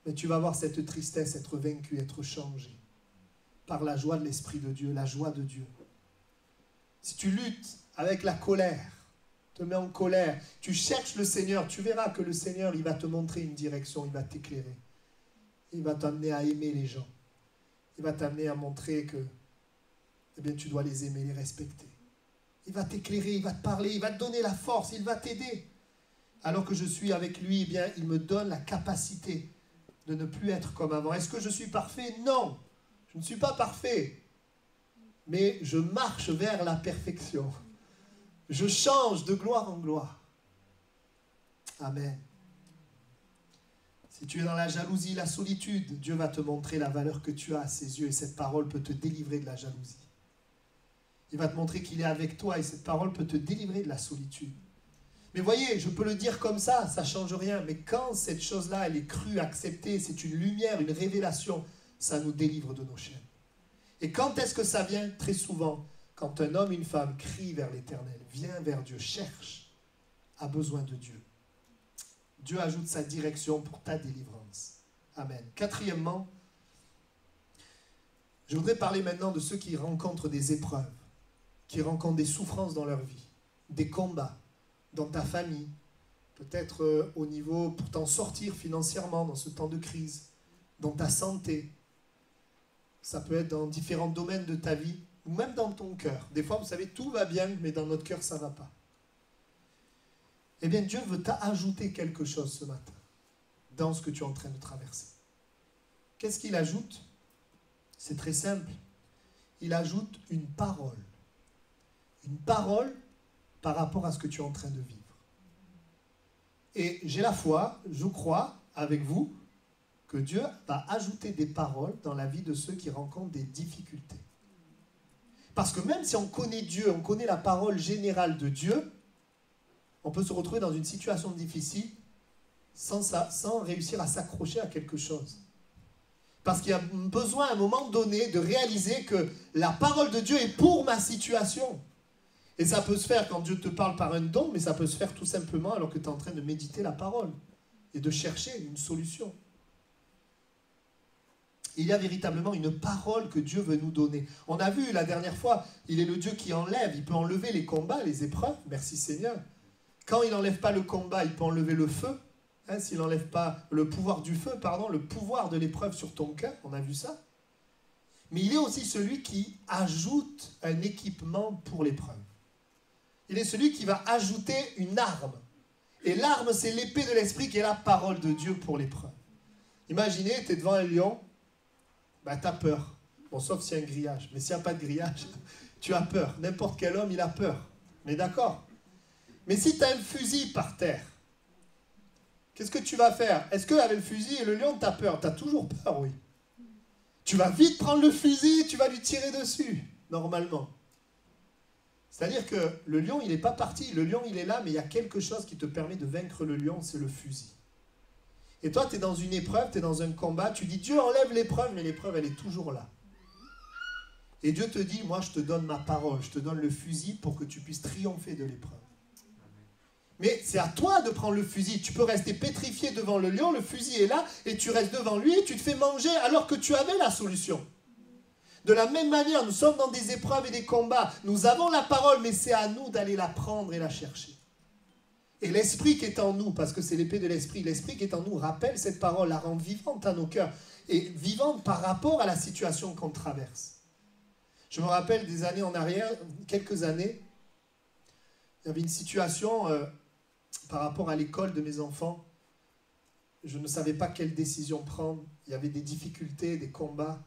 Mais tu vas voir cette tristesse être vaincue, être changée par la joie de l'Esprit de Dieu, la joie de Dieu. Si tu luttes avec la colère, te mets en colère, tu cherches le Seigneur, tu verras que le Seigneur, il va te montrer une direction, il va t'éclairer. Il va t'amener à aimer les gens. Il va t'amener à montrer que tu dois les aimer, les respecter. Il va t'éclairer, il va te parler, il va te donner la force, il va t'aider. Alors que je suis avec lui, il me donne la capacité de ne plus être comme avant. Est-ce que je suis parfait? Non. Je Je ne suis pas parfait, mais je marche vers la perfection. Je change de gloire en gloire. Amen. Si tu es dans la jalousie, la solitude, Dieu va te montrer la valeur que tu as à ses yeux et cette parole peut te délivrer de la jalousie. Il va te montrer qu'il est avec toi et cette parole peut te délivrer de la solitude. Mais voyez, je peux le dire comme ça ne change rien. Mais quand cette chose-là, elle est crue, acceptée, c'est une lumière, une révélation, ça nous délivre de nos chaînes. Et quand est-ce que ça vient? Très souvent, quand un homme, une femme crie vers l'Éternel, vient vers Dieu, cherche, a besoin de Dieu. Dieu ajoute sa direction pour ta délivrance. Amen. Quatrièmement, je voudrais parler maintenant de ceux qui rencontrent des épreuves, qui rencontrent des souffrances dans leur vie, des combats dans ta famille, peut-être au niveau pour t'en sortir financièrement dans ce temps de crise, dans ta santé. Ça peut être dans différents domaines de ta vie, ou même dans ton cœur. Des fois, vous savez, tout va bien, mais dans notre cœur, ça ne va pas. Eh bien, Dieu veut t'ajouter quelque chose ce matin, dans ce que tu es en train de traverser. Qu'est-ce qu'il ajoute? C'est très simple. Il ajoute une parole. Une parole par rapport à ce que tu es en train de vivre. Et j'ai la foi, je crois, avec vous, que Dieu va ajouter des paroles dans la vie de ceux qui rencontrent des difficultés. Parce que même si on connaît Dieu, on connaît la parole générale de Dieu, on peut se retrouver dans une situation difficile sans réussir à s'accrocher à quelque chose. Parce qu'il y a besoin à un moment donné de réaliser que la parole de Dieu est pour ma situation. Et ça peut se faire quand Dieu te parle par un don, mais ça peut se faire tout simplement alors que tu es en train de méditer la parole et de chercher une solution. Il y a véritablement une parole que Dieu veut nous donner. On a vu la dernière fois, il est le Dieu qui enlève, il peut enlever les combats, les épreuves, merci Seigneur. Quand il n'enlève pas le combat, il peut enlever le feu. Hein, s'il n'enlève pas le pouvoir du feu, le pouvoir de l'épreuve sur ton cœur, on a vu ça. Mais il est aussi celui qui ajoute un équipement pour l'épreuve. Il est celui qui va ajouter une arme. Et l'arme, c'est l'épée de l'esprit qui est la parole de Dieu pour l'épreuve. Imaginez, tu es devant un lion, tu as peur. Bon, sauf s'il y a un grillage. Mais s'il n'y a pas de grillage, tu as peur. N'importe quel homme, il a peur. On est d'accord? Mais si tu as un fusil par terre, qu'est-ce que tu vas faire? Est-ce qu'avec le fusil et le lion, tu as peur? Tu as toujours peur, oui. Tu vas vite prendre le fusil et tu vas lui tirer dessus, normalement. C'est-à-dire que le lion, il n'est pas parti. Le lion, il est là, mais il y a quelque chose qui te permet de vaincre le lion, c'est le fusil. Et toi, tu es dans une épreuve, tu es dans un combat, tu dis, Dieu enlève l'épreuve, mais l'épreuve, elle est toujours là. Et Dieu te dit, moi, je te donne ma parole, je te donne le fusil pour que tu puisses triompher de l'épreuve. Mais c'est à toi de prendre le fusil. Tu peux rester pétrifié devant le lion, le fusil est là, et tu restes devant lui, et tu te fais manger alors que tu avais la solution. De la même manière, nous sommes dans des épreuves et des combats. Nous avons la parole, mais c'est à nous d'aller la prendre et la chercher. Et l'esprit qui est en nous, parce que c'est l'épée de l'esprit qui est en nous rappelle cette parole, la rend vivante à nos cœurs, et vivante par rapport à la situation qu'on traverse. Je me rappelle des années en arrière, quelques années, il y avait une situation par rapport à l'école de mes enfants. Je ne savais pas quelle décision prendre. Il y avait des difficultés, des combats,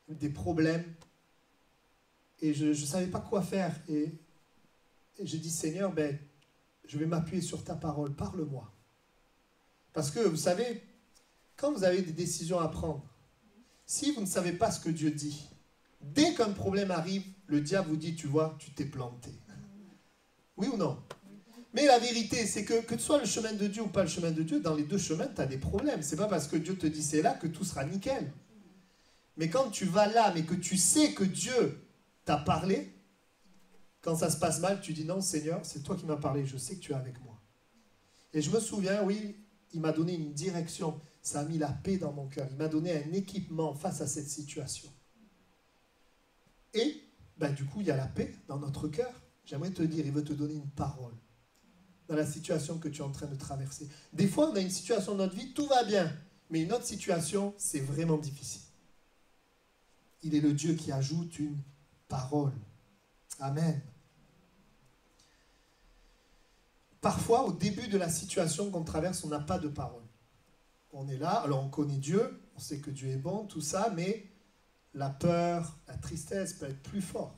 des problèmes. Et je ne savais pas quoi faire. Et j'ai dit, Seigneur, je vais m'appuyer sur ta parole. Parle-moi. Parce que, vous savez, quand vous avez des décisions à prendre, si vous ne savez pas ce que Dieu dit, dès qu'un problème arrive, le diable vous dit, tu vois, tu t'es planté. Oui ou non? Mais la vérité, c'est que ce soit le chemin de Dieu ou pas le chemin de Dieu, dans les deux chemins, tu as des problèmes. Ce n'est pas parce que Dieu te dit c'est là que tout sera nickel. Mais quand tu vas là, mais que tu sais que Dieu t'a parlé, quand ça se passe mal, tu dis non Seigneur, c'est toi qui m'as parlé, je sais que tu es avec moi. Et je me souviens, oui, il m'a donné une direction, ça a mis la paix dans mon cœur, il m'a donné un équipement face à cette situation. Et du coup, il y a la paix dans notre cœur. J'aimerais te dire, il veut te donner une parole dans la situation que tu es en train de traverser. Des fois, on a une situation dans notre vie, tout va bien, mais une autre situation, c'est vraiment difficile. Il est le Dieu qui ajoute une parole. Amen. Parfois, au début de la situation qu'on traverse, on n'a pas de parole. On est là, alors on connaît Dieu, on sait que Dieu est bon, tout ça, mais la peur, la tristesse peut être plus fort.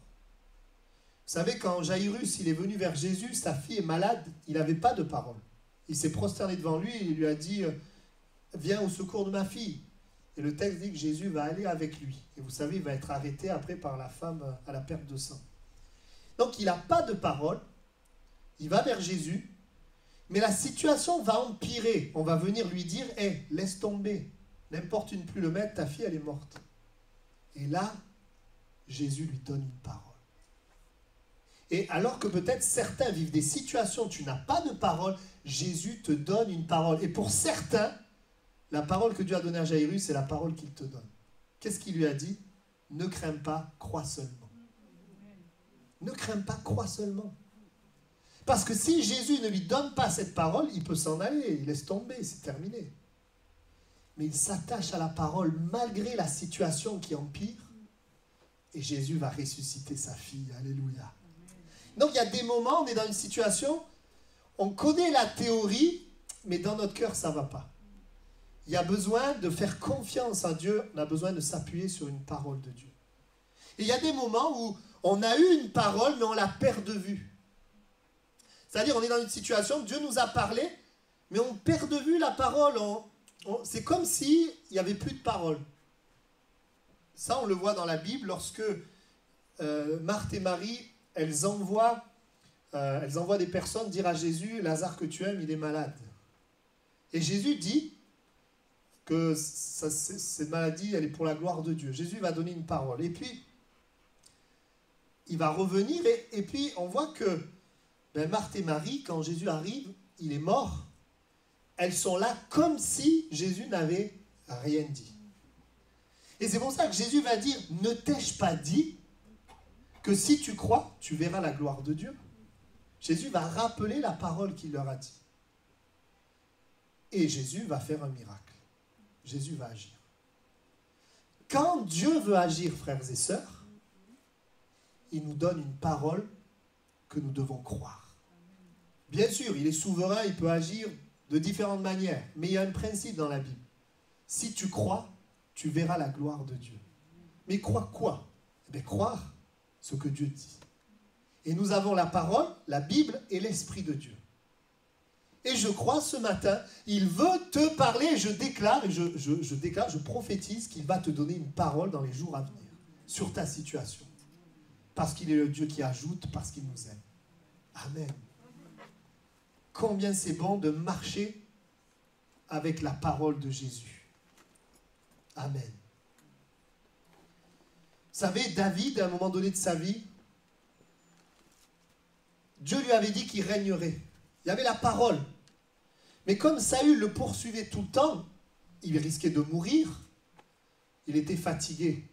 Vous savez, quand Jairus il est venu vers Jésus, sa fille est malade, il n'avait pas de parole. Il s'est prosterné devant lui et il lui a dit « Viens au secours de ma fille ». Et le texte dit que Jésus va aller avec lui. Et vous savez, il va être arrêté après par la femme à la perte de sang. Donc il n'a pas de parole, il va vers Jésus, mais la situation va empirer. On va venir lui dire « Hé, laisse tomber, n'importe plus le mettre, ta fille elle est morte ». Et là, Jésus lui donne une parole. Et alors que peut-être certains vivent des situations où tu n'as pas de parole, Jésus te donne une parole. Et pour certains, la parole que Dieu a donnée à Jairus, c'est la parole qu'il te donne. Qu'est-ce qu'il lui a dit? Ne crains pas, crois seulement. Ne crains pas, crois seulement. Parce que si Jésus ne lui donne pas cette parole, il peut s'en aller, il laisse tomber, c'est terminé. Mais il s'attache à la parole malgré la situation qui empire. Et Jésus va ressusciter sa fille. Alléluia. Donc il y a des moments, on est dans une situation, on connaît la théorie, mais dans notre cœur, ça ne va pas. Il y a besoin de faire confiance à Dieu, on a besoin de s'appuyer sur une parole de Dieu. Et il y a des moments où on a eu une parole, mais on la perd de vue. C'est-à-dire, on est dans une situation, Dieu nous a parlé, mais on perd de vue la parole. C'est comme s'il n'y avait plus de parole. Ça, on le voit dans la Bible, lorsque Marthe et Marie, elles envoient des personnes dire à Jésus, Lazare que tu aimes, il est malade. Et Jésus dit que cette maladie, elle est pour la gloire de Dieu. Jésus va donner une parole. Et puis, il va revenir et puis on voit que Marthe et Marie, quand Jésus arrive, il est mort. Elles sont là comme si Jésus n'avait rien dit. Et c'est pour ça que Jésus va dire, ne t'ai-je pas dit que si tu crois, tu verras la gloire de Dieu? Jésus va rappeler la parole qu'il leur a dit. Et Jésus va faire un miracle. Jésus va agir. Quand Dieu veut agir, frères et sœurs, il nous donne une parole que nous devons croire. Bien sûr, il est souverain, il peut agir de différentes manières, mais il y a un principe dans la Bible. Si tu crois, tu verras la gloire de Dieu. Mais croire quoi? Eh bien, croire ce que Dieu dit. Et nous avons la parole, la Bible et l'Esprit de Dieu. Et je crois ce matin, il veut te parler, je déclare, je prophétise qu'il va te donner une parole dans les jours à venir, sur ta situation. Parce qu'il est le Dieu qui ajoute, parce qu'il nous aime. Amen. Combien c'est bon de marcher avec la parole de Jésus. Amen. Vous savez, David, à un moment donné de sa vie, Dieu lui avait dit qu'il régnerait. Il y avait la parole. Mais comme Saül le poursuivait tout le temps, il risquait de mourir. Il était fatigué.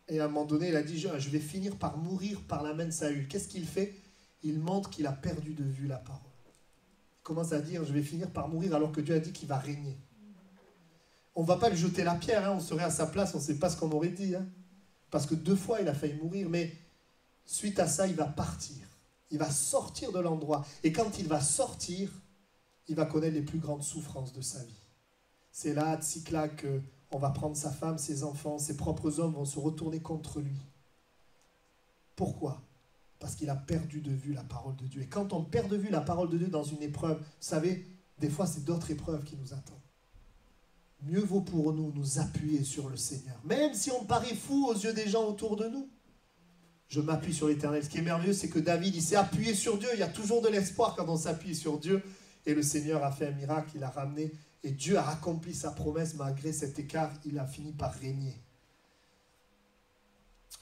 Et à un moment donné, il a dit, je vais finir par mourir par la main de Saül. Qu'est-ce qu'il fait? Il montre qu'il a perdu de vue la parole. Il commence à dire, je vais finir par mourir alors que Dieu a dit qu'il va régner. On ne va pas lui jeter la pierre, hein. On serait à sa place, on ne sait pas ce qu'on aurait dit. Hein. Parce que 2 fois, il a failli mourir. Mais suite à ça, il va partir. Il va sortir de l'endroit. Et quand il va sortir, il va connaître les plus grandes souffrances de sa vie. C'est là, à Tsiklag, qu'on va prendre sa femme, ses enfants, ses propres hommes vont se retourner contre lui. Pourquoi? Parce qu'il a perdu de vue la parole de Dieu. Et quand on perd de vue la parole de Dieu dans une épreuve, vous savez, des fois, c'est d'autres épreuves qui nous attendent. Mieux vaut pour nous nous appuyer sur le Seigneur. Même si on paraît fou aux yeux des gens autour de nous, je m'appuie sur l'Éternel. Ce qui est merveilleux, c'est que David, il s'est appuyé sur Dieu. Il y a toujours de l'espoir quand on s'appuie sur Dieu. Et le Seigneur a fait un miracle, il a ramené. Et Dieu a accompli sa promesse malgré cet écart. Il a fini par régner.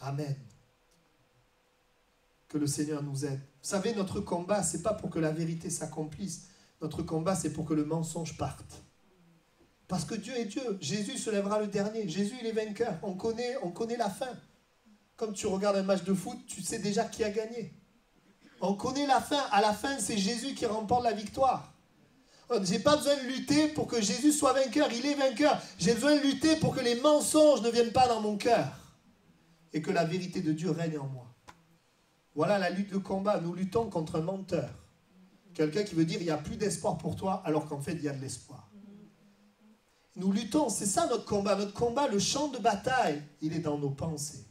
Amen. Que le Seigneur nous aide. Vous savez, notre combat, ce n'est pas pour que la vérité s'accomplisse. Notre combat, c'est pour que le mensonge parte. Parce que Dieu est Dieu. Jésus se lèvera le dernier. Jésus, il est vainqueur. On connaît la fin. Comme tu regardes un match de foot, tu sais déjà qui a gagné. On connaît la fin. À la fin, c'est Jésus qui remporte la victoire. Je n'ai pas besoin de lutter pour que Jésus soit vainqueur. Il est vainqueur. J'ai besoin de lutter pour que les mensonges ne viennent pas dans mon cœur. Et que la vérité de Dieu règne en moi. Voilà la lutte, le combat. Nous luttons contre un menteur. Quelqu'un qui veut dire il n'y a plus d'espoir pour toi, alors qu'en fait, il y a de l'espoir. Nous luttons, c'est ça notre combat. Notre combat, le champ de bataille, il est dans nos pensées.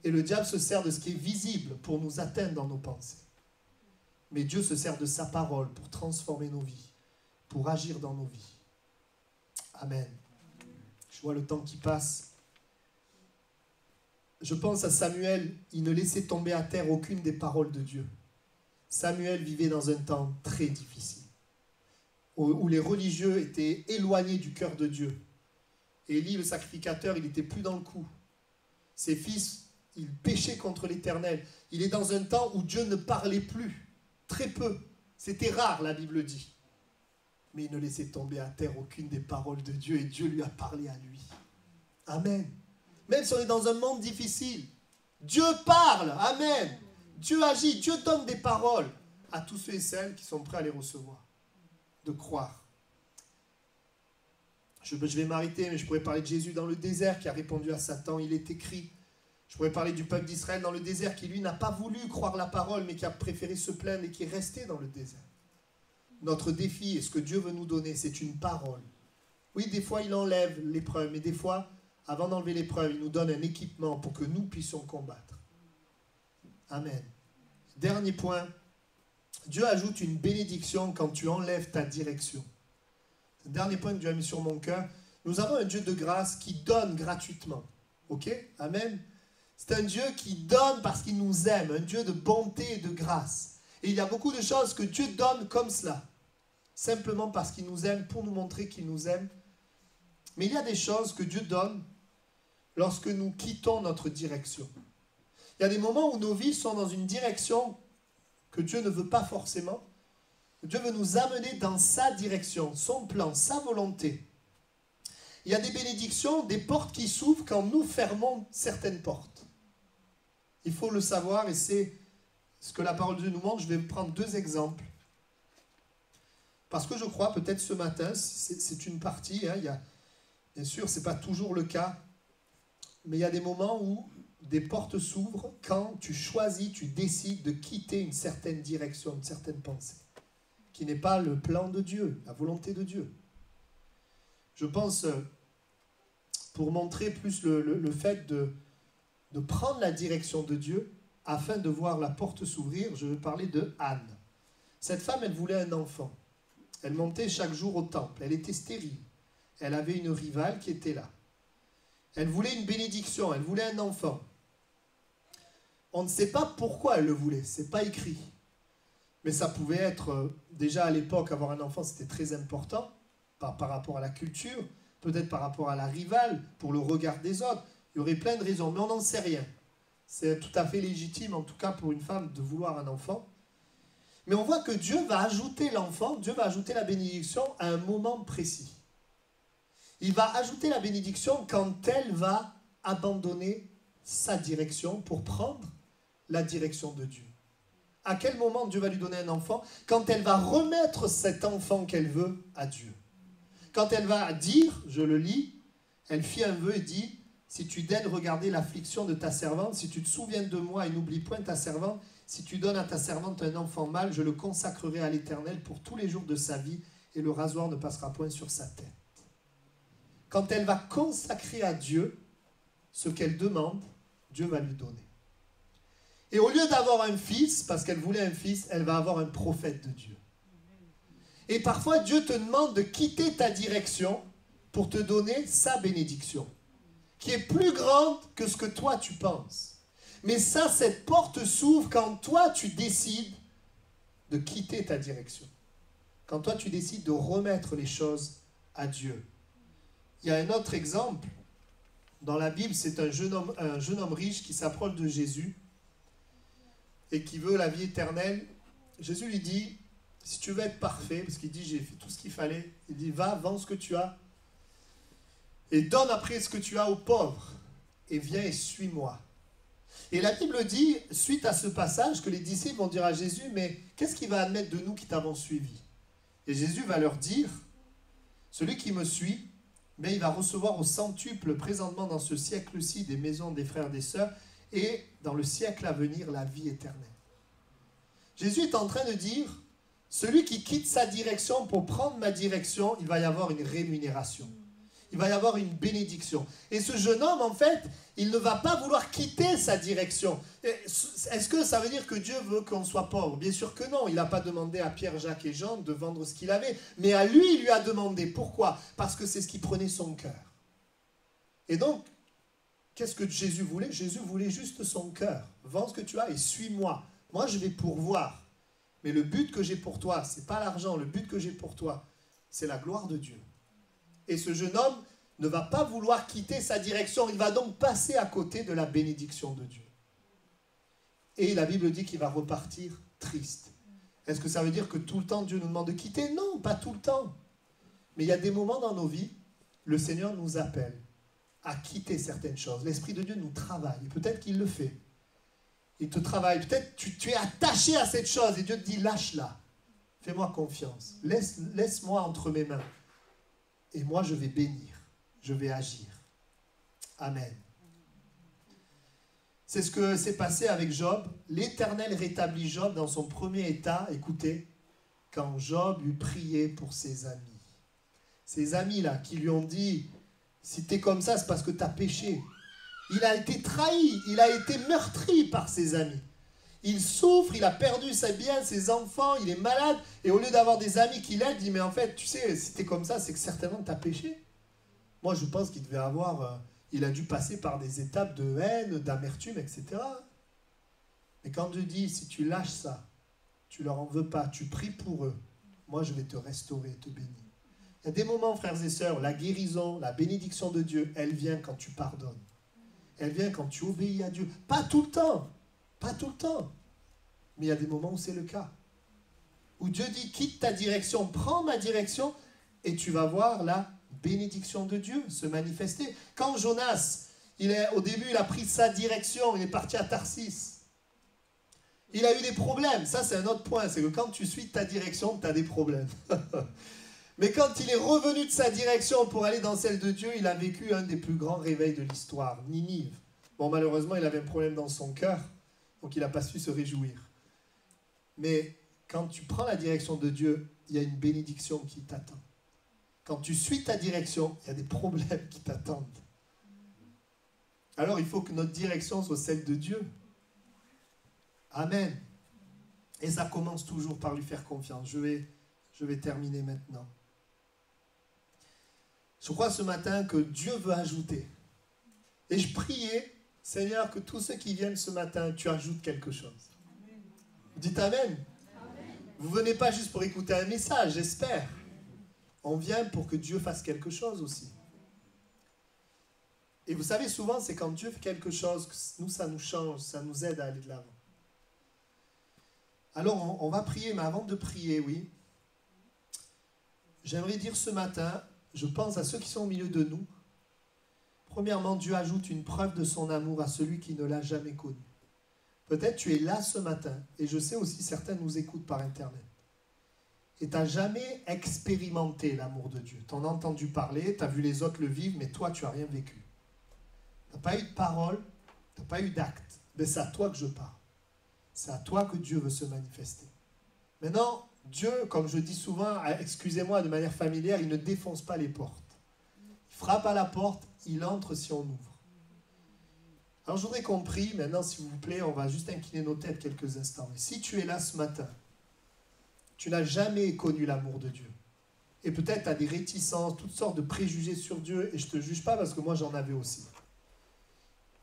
Et le diable se sert de ce qui est visible pour nous atteindre dans nos pensées. Mais Dieu se sert de sa parole pour transformer nos vies, pour agir dans nos vies. Amen. Je vois le temps qui passe. Je pense à Samuel, il ne laissait tomber à terre aucune des paroles de Dieu. Samuel vivait dans un temps très difficile, où les religieux étaient éloignés du cœur de Dieu. Élie, le sacrificateur, il n'était plus dans le coup. Ses fils, ils péchaient contre l'Éternel. Il est dans un temps où Dieu ne parlait plus, très peu. C'était rare, la Bible dit. Mais il ne laissait tomber à terre aucune des paroles de Dieu et Dieu lui a parlé à lui. Amen. Même si on est dans un monde difficile, Dieu parle. Amen. Dieu agit, Dieu donne des paroles à tous ceux et celles qui sont prêts à les recevoir. De croire. Je vais m'arrêter, mais je pourrais parler de Jésus dans le désert qui a répondu à Satan. Il est écrit. Je pourrais parler du peuple d'Israël dans le désert qui, lui, n'a pas voulu croire la parole, mais qui a préféré se plaindre et qui est resté dans le désert. Notre défi, et ce que Dieu veut nous donner, c'est une parole. Oui, des fois, il enlève l'épreuve, mais des fois, avant d'enlever l'épreuve, il nous donne un équipement pour que nous puissions combattre. Amen. Dernier point. Dieu ajoute une bénédiction quand tu enlèves ta direction. C'est le dernier point que Dieu a mis sur mon cœur. Nous avons un Dieu de grâce qui donne gratuitement. Ok? Amen. C'est un Dieu qui donne parce qu'il nous aime, un Dieu de bonté et de grâce. Et il y a beaucoup de choses que Dieu donne comme cela, simplement parce qu'il nous aime, pour nous montrer qu'il nous aime. Mais il y a des choses que Dieu donne lorsque nous quittons notre direction. Il y a des moments où nos vies sont dans une direction que Dieu ne veut pas forcément. Dieu veut nous amener dans sa direction, son plan, sa volonté. Il y a des bénédictions, des portes qui s'ouvrent quand nous fermons certaines portes. Il faut le savoir et c'est ce que la parole de Dieu nous montre. Je vais prendre 2 exemples. Parce que je crois, peut-être ce matin, c'est une partie, bien sûr, ce n'est pas toujours le cas, mais il y a des moments où des portes s'ouvrent quand tu choisis, tu décides de quitter une certaine direction, une certaine pensée, qui n'est pas le plan de Dieu, la volonté de Dieu. Je pense, pour montrer plus le fait de prendre la direction de Dieu, afin de voir la porte s'ouvrir, je veux parler de Anne. Cette femme, elle voulait un enfant. Elle montait chaque jour au temple. Elle était stérile. Elle avait une rivale qui était là. Elle voulait une bénédiction. Elle voulait un enfant. On ne sait pas pourquoi elle le voulait. Ce n'est pas écrit. Mais ça pouvait être, déjà à l'époque, avoir un enfant, c'était très important par rapport à la culture, peut-être par rapport à la rivale, pour le regard des autres. Il y aurait plein de raisons, mais on n'en sait rien. C'est tout à fait légitime, en tout cas pour une femme, de vouloir un enfant. Mais on voit que Dieu va ajouter l'enfant, Dieu va ajouter la bénédiction à un moment précis. Il va ajouter la bénédiction quand elle va abandonner sa direction pour prendre la direction de Dieu. À quel moment Dieu va lui donner un enfant? Quand elle va remettre cet enfant qu'elle veut à Dieu. Quand elle va dire, je le lis, elle fit un vœu et dit: si tu daignes regarder l'affliction de ta servante, si tu te souviens de moi et n'oublie point ta servante, si tu donnes à ta servante un enfant mâle, je le consacrerai à l'Éternel pour tous les jours de sa vie, et le rasoir ne passera point sur sa tête. Quand elle va consacrer à Dieu ce qu'elle demande, Dieu va lui donner. Et au lieu d'avoir un fils, parce qu'elle voulait un fils, elle va avoir un prophète de Dieu. Et parfois, Dieu te demande de quitter ta direction pour te donner sa bénédiction, qui est plus grande que ce que toi tu penses. Mais ça, cette porte s'ouvre quand toi tu décides de quitter ta direction. Quand toi tu décides de remettre les choses à Dieu. Il y a un autre exemple. Dans la Bible, c'est un jeune homme riche qui s'approche de Jésus et qui veut la vie éternelle. Jésus lui dit: si tu veux être parfait, parce qu'il dit: j'ai fait tout ce qu'il fallait, il dit: va, vends ce que tu as et donne après ce que tu as aux pauvres, et viens et suis-moi. Et la Bible dit, suite à ce passage, que les disciples vont dire à Jésus: mais qu'est-ce qu'il va admettre de nous qui t'avons suivi? Et Jésus va leur dire: celui qui me suit, mais il va recevoir au centuple présentement dans ce siècle-ci des maisons des frères et des sœurs, et dans le siècle à venir la vie éternelle. Jésus est en train de dire: Celui qui quitte sa direction pour prendre ma direction, il va y avoir une rémunération. Il va y avoir une bénédiction. Et ce jeune homme, en fait, il ne va pas vouloir quitter sa direction. Est-ce que ça veut dire que Dieu veut qu'on soit pauvre? Bien sûr que non. Il n'a pas demandé à Pierre, Jacques et Jean de vendre ce qu'il avait. Mais à lui, il lui a demandé. Pourquoi? Parce que c'est ce qui prenait son cœur. Et donc, qu'est-ce que Jésus voulait? Jésus voulait juste son cœur. Vends ce que tu as et suis-moi. Moi, je vais pourvoir. Mais le but que j'ai pour toi, ce n'est pas l'argent. Le but que j'ai pour toi, c'est la gloire de Dieu. Et ce jeune homme ne va pas vouloir quitter sa direction. Il va donc passer à côté de la bénédiction de Dieu. Et la Bible dit qu'il va repartir triste. Est-ce que ça veut dire que tout le temps Dieu nous demande de quitter? Non, pas tout le temps. Mais il y a des moments dans nos vies, le Seigneur nous appelle à quitter certaines choses. L'Esprit de Dieu nous travaille. Et peut-être qu'il le fait. Il te travaille. Peut-être tu es attaché à cette chose et Dieu te dit lâche-la. Fais-moi confiance. Laisse-moi entre mes mains. Et moi, je vais bénir, je vais agir. Amen. C'est ce que s'est passé avec Job. L'Éternel rétablit Job dans son premier état. Écoutez, quand Job eut prié pour ses amis. Ces amis-là qui lui ont dit, si tu es comme ça, c'est parce que tu as péché. Il a été trahi, il a été meurtri par ses amis. Il souffre, il a perdu ses biens, ses enfants, il est malade. Et au lieu d'avoir des amis qui l'aident, il dit, mais en fait, tu sais, si t'es comme ça, c'est que certainement tu as péché. Moi, je pense qu'il devait avoir, il a dû passer par des étapes de haine, d'amertume, etc. Mais quand Dieu dit, si tu lâches ça, tu leur en veux pas, tu pries pour eux, moi, je vais te restaurer, te bénir. Il y a des moments, frères et sœurs, la guérison, la bénédiction de Dieu, elle vient quand tu pardonnes. Elle vient quand tu obéis à Dieu. Pas tout le temps. Pas tout le temps. Mais il y a des moments où c'est le cas. Où Dieu dit, quitte ta direction, prends ma direction, et tu vas voir la bénédiction de Dieu se manifester. Quand Jonas, au début, il a pris sa direction, il est parti à Tarsis. Il a eu des problèmes. Ça, c'est un autre point. C'est que quand tu suis ta direction, tu as des problèmes. Mais quand il est revenu de sa direction pour aller dans celle de Dieu, il a vécu un des plus grands réveils de l'histoire, Ninive. Bon, malheureusement, il avait un problème dans son cœur, donc il n'a pas su se réjouir. Mais quand tu prends la direction de Dieu, il y a une bénédiction qui t'attend. Quand tu suis ta direction, il y a des problèmes qui t'attendent. Alors, il faut que notre direction soit celle de Dieu. Amen. Et ça commence toujours par lui faire confiance. Je vais terminer maintenant. Je crois ce matin que Dieu veut ajouter. Et je priais, Seigneur, que tous ceux qui viennent ce matin, tu ajoutes quelque chose. Vous dites Amen. Amen. Vous ne venez pas juste pour écouter un message, j'espère. On vient pour que Dieu fasse quelque chose aussi. Et vous savez, souvent, c'est quand Dieu fait quelque chose, que nous, ça nous change, ça nous aide à aller de l'avant. Alors, on va prier, mais avant de prier, oui, j'aimerais dire ce matin, je pense à ceux qui sont au milieu de nous. Premièrement, Dieu ajoute une preuve de son amour à celui qui ne l'a jamais connu. Peut-être tu es là ce matin, et je sais aussi certains nous écoutent par Internet. Et tu n'as jamais expérimenté l'amour de Dieu. Tu en as entendu parler, tu as vu les autres le vivre, mais toi, tu n'as rien vécu. Tu n'as pas eu de parole, tu n'as pas eu d'acte. Mais c'est à toi que je parle. C'est à toi que Dieu veut se manifester. Maintenant, Dieu, comme je dis souvent, excusez-moi de manière familière, il ne défonce pas les portes. Il frappe à la porte, il entre si on ouvre. Alors je voudrais qu'on prie, maintenant s'il vous plaît, on va juste incliner nos têtes quelques instants. Et si tu es là ce matin, tu n'as jamais connu l'amour de Dieu. Et peut-être tu as des réticences, toutes sortes de préjugés sur Dieu, et je ne te juge pas parce que moi j'en avais aussi.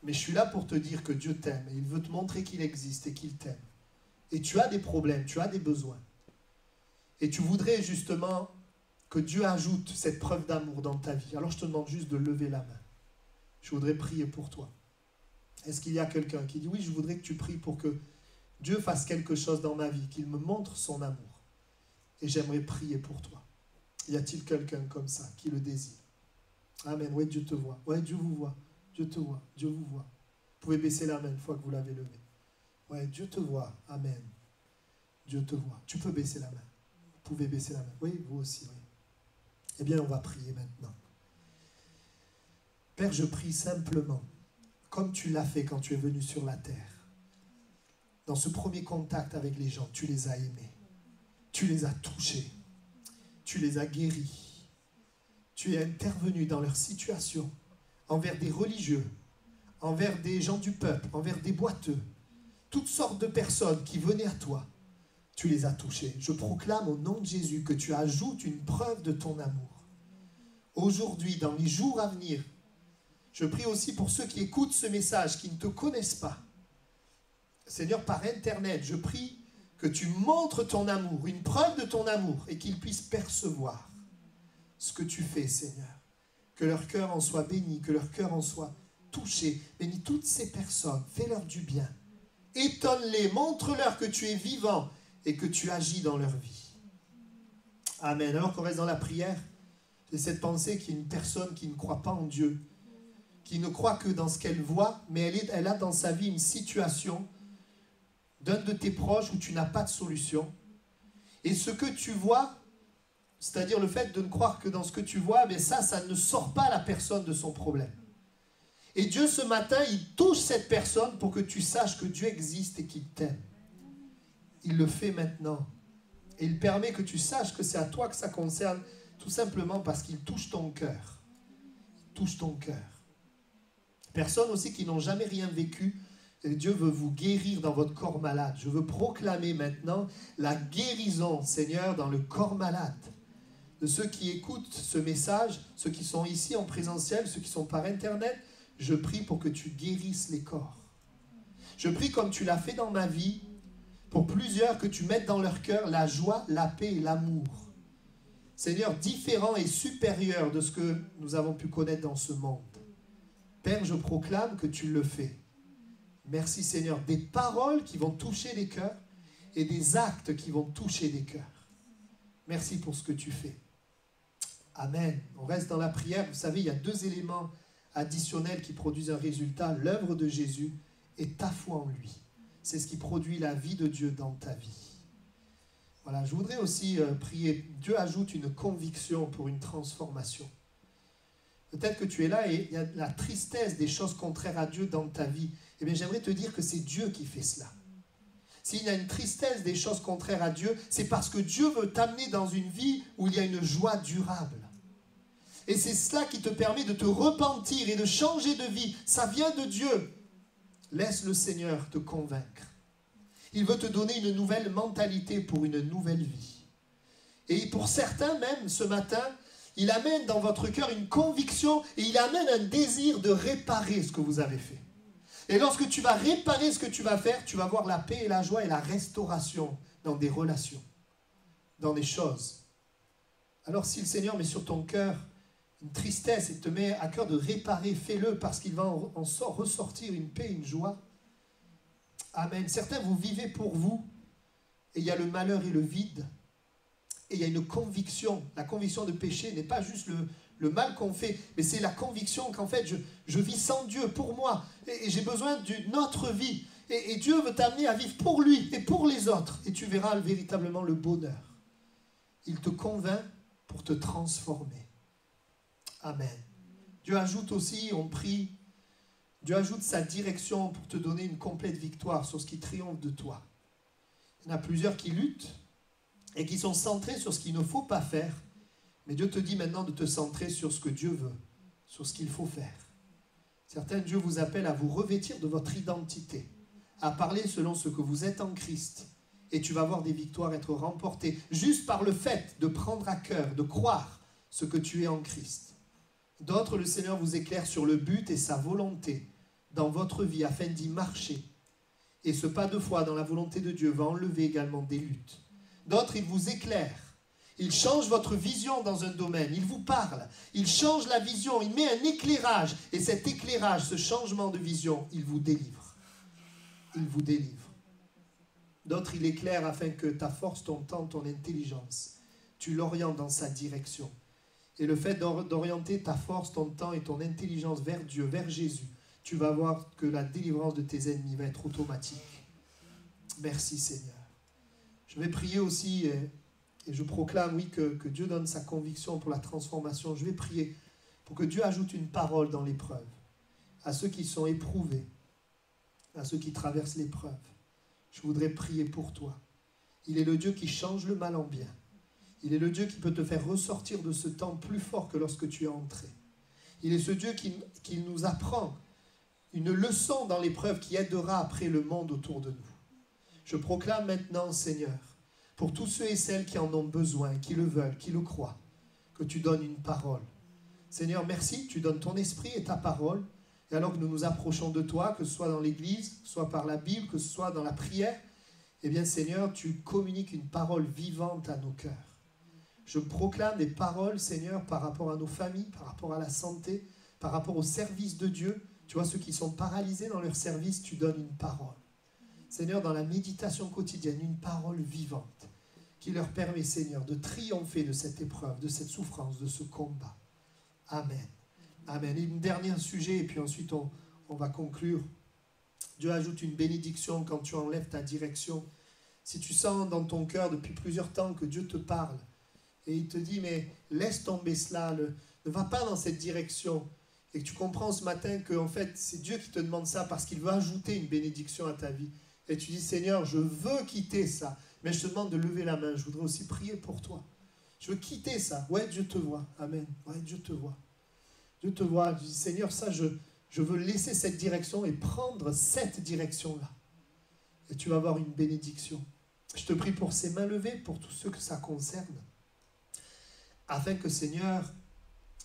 Mais je suis là pour te dire que Dieu t'aime, et il veut te montrer qu'il existe et qu'il t'aime. Et tu as des problèmes, tu as des besoins. Et tu voudrais justement que Dieu ajoute cette preuve d'amour dans ta vie. Alors je te demande juste de lever la main. Je voudrais prier pour toi. Est-ce qu'il y a quelqu'un qui dit, oui, je voudrais que tu pries pour que Dieu fasse quelque chose dans ma vie, qu'il me montre son amour. Et j'aimerais prier pour toi. Y a-t-il quelqu'un comme ça qui le désire? Amen. Oui, Dieu te voit. Oui, Dieu vous voit. Dieu te voit. Dieu vous voit. Vous pouvez baisser la main une fois que vous l'avez levée. Oui, Dieu te voit. Amen. Dieu te voit. Tu peux baisser la main. Vous pouvez baisser la main. Oui, vous aussi, oui. Eh bien, on va prier maintenant. Père, je prie simplement, comme tu l'as fait quand tu es venu sur la terre. Dans ce premier contact avec les gens, tu les as aimés. Tu les as touchés. Tu les as guéris. Tu es intervenu dans leur situation, envers des religieux, envers des gens du peuple, envers des boiteux, toutes sortes de personnes qui venaient à toi. Tu les as touchés. Je proclame au nom de Jésus que tu ajoutes une preuve de ton amour. Aujourd'hui, dans les jours à venir, je prie aussi pour ceux qui écoutent ce message, qui ne te connaissent pas. Seigneur, par Internet, je prie que tu montres ton amour, une preuve de ton amour, et qu'ils puissent percevoir ce que tu fais, Seigneur. Que leur cœur en soit béni, que leur cœur en soit touché. Bénis toutes ces personnes, fais-leur du bien. Étonne-les, montre-leur que tu es vivant et que tu agis dans leur vie. Amen. Alors qu'on reste dans la prière, j'ai cette pensée qu'il y a une personne qui ne croit pas en Dieu, qui ne croit que dans ce qu'elle voit, mais elle a dans sa vie une situation d'un de tes proches où tu n'as pas de solution. Et ce que tu vois, c'est-à-dire le fait de ne croire que dans ce que tu vois, mais ça ne sort pas la personne de son problème. Et Dieu, ce matin, il touche cette personne pour que tu saches que Dieu existe et qu'il t'aime. Il le fait maintenant. Et il permet que tu saches que c'est à toi que ça concerne, tout simplement parce qu'il touche ton cœur. Il touche ton cœur. Personnes aussi qui n'ont jamais rien vécu, et Dieu veut vous guérir dans votre corps malade. Je veux proclamer maintenant la guérison, Seigneur, dans le corps malade. De ceux qui écoutent ce message, ceux qui sont ici en présentiel, ceux qui sont par Internet, je prie pour que tu guérisses les corps. Je prie comme tu l'as fait dans ma vie, pour plusieurs, que tu mettes dans leur cœur la joie, la paix et l'amour. Seigneur, différent et supérieur de ce que nous avons pu connaître dans ce monde. Père, je proclame que tu le fais. Merci Seigneur, des paroles qui vont toucher les cœurs et des actes qui vont toucher les cœurs. Merci pour ce que tu fais. Amen. On reste dans la prière. Vous savez, il y a deux éléments additionnels qui produisent un résultat, l'œuvre de Jésus et ta foi en lui. C'est ce qui produit la vie de Dieu dans ta vie. Voilà, je voudrais aussi prier. Dieu ajoute une conviction pour une transformation. Peut-être que tu es là et il y a la tristesse des choses contraires à Dieu dans ta vie. Eh bien, j'aimerais te dire que c'est Dieu qui fait cela. S'il y a une tristesse des choses contraires à Dieu, c'est parce que Dieu veut t'amener dans une vie où il y a une joie durable. Et c'est cela qui te permet de te repentir et de changer de vie. Ça vient de Dieu. Laisse le Seigneur te convaincre. Il veut te donner une nouvelle mentalité pour une nouvelle vie. Et pour certains même, ce matin, il amène dans votre cœur une conviction et il amène un désir de réparer ce que vous avez fait. Et lorsque tu vas réparer ce que tu vas faire, tu vas voir la paix et la joie et la restauration dans des relations, dans des choses. Alors si le Seigneur met sur ton cœur une tristesse et te met à cœur de réparer, fais-le parce qu'il va en ressortir une paix, une joie. Amen. Certains, vous vivez pour vous et il y a le malheur et le vide. Et il y a une conviction. La conviction de péché n'est pas juste le mal qu'on fait, mais c'est la conviction qu'en fait, je vis sans Dieu pour moi. Et j'ai besoin d'une autre vie. Et Dieu veut t'amener à vivre pour lui et pour les autres. Et tu verras véritablement le bonheur. Il te convainc pour te transformer. Amen. Dieu ajoute aussi, on prie, Dieu ajoute sa direction pour te donner une complète victoire sur ce qui triomphe de toi. Il y en a plusieurs qui luttent et qui sont centrés sur ce qu'il ne faut pas faire. Mais Dieu te dit maintenant de te centrer sur ce que Dieu veut, sur ce qu'il faut faire. Certains, Dieu vous appelle à vous revêtir de votre identité, à parler selon ce que vous êtes en Christ. Et tu vas voir des victoires être remportées juste par le fait de prendre à cœur, de croire ce que tu es en Christ. D'autres, le Seigneur vous éclaire sur le but et sa volonté dans votre vie afin d'y marcher. Et ce pas de foi dans la volonté de Dieu va enlever également des luttes. D'autres, il vous éclaire. Il change votre vision dans un domaine. Il vous parle. Il change la vision. Il met un éclairage. Et cet éclairage, ce changement de vision, il vous délivre. Il vous délivre. D'autres, il éclaire afin que ta force, ton temps, ton intelligence, tu l'orientes dans sa direction. Et le fait d'orienter ta force, ton temps et ton intelligence vers Dieu, vers Jésus, tu vas voir que la délivrance de tes ennemis va être automatique. Merci Seigneur. Je vais prier aussi, et je proclame, oui, que Dieu donne sa conviction pour la transformation. Je vais prier pour que Dieu ajoute une parole dans l'épreuve, à ceux qui sont éprouvés, à ceux qui traversent l'épreuve. Je voudrais prier pour toi. Il est le Dieu qui change le mal en bien. Il est le Dieu qui peut te faire ressortir de ce temps plus fort que lorsque tu es entré. Il est ce Dieu qui nous apprend une leçon dans l'épreuve qui aidera après le monde autour de nous. Je proclame maintenant, Seigneur, pour tous ceux et celles qui en ont besoin, qui le veulent, qui le croient, que tu donnes une parole. Seigneur, merci, tu donnes ton esprit et ta parole. Et alors que nous nous approchons de toi, que ce soit dans l'église, que ce soit par la Bible, que ce soit dans la prière, eh bien Seigneur, tu communiques une parole vivante à nos cœurs. Je proclame des paroles, Seigneur, par rapport à nos familles, par rapport à la santé, par rapport au service de Dieu. Tu vois, ceux qui sont paralysés dans leur service, tu donnes une parole. Seigneur, dans la méditation quotidienne, une parole vivante qui leur permet, Seigneur, de triompher de cette épreuve, de cette souffrance, de ce combat. Amen. Amen. Et un dernier sujet, et puis ensuite on va conclure. Dieu ajoute une bénédiction quand tu enlèves ta direction. Si tu sens dans ton cœur depuis plusieurs temps que Dieu te parle, et il te dit, mais laisse tomber cela, ne va pas dans cette direction, et que tu comprends ce matin que en fait, c'est Dieu qui te demande ça parce qu'il veut ajouter une bénédiction à ta vie. Et tu dis, Seigneur, je veux quitter ça, mais je te demande de lever la main. Je voudrais aussi prier pour toi. Je veux quitter ça. Ouais, Dieu te voit. Amen. Ouais, Dieu te voit. Dieu te voit. Je dis, Seigneur, ça, je veux laisser cette direction et prendre cette direction-là. Et tu vas avoir une bénédiction. Je te prie pour ces mains levées, pour tous ceux que ça concerne, afin que, Seigneur,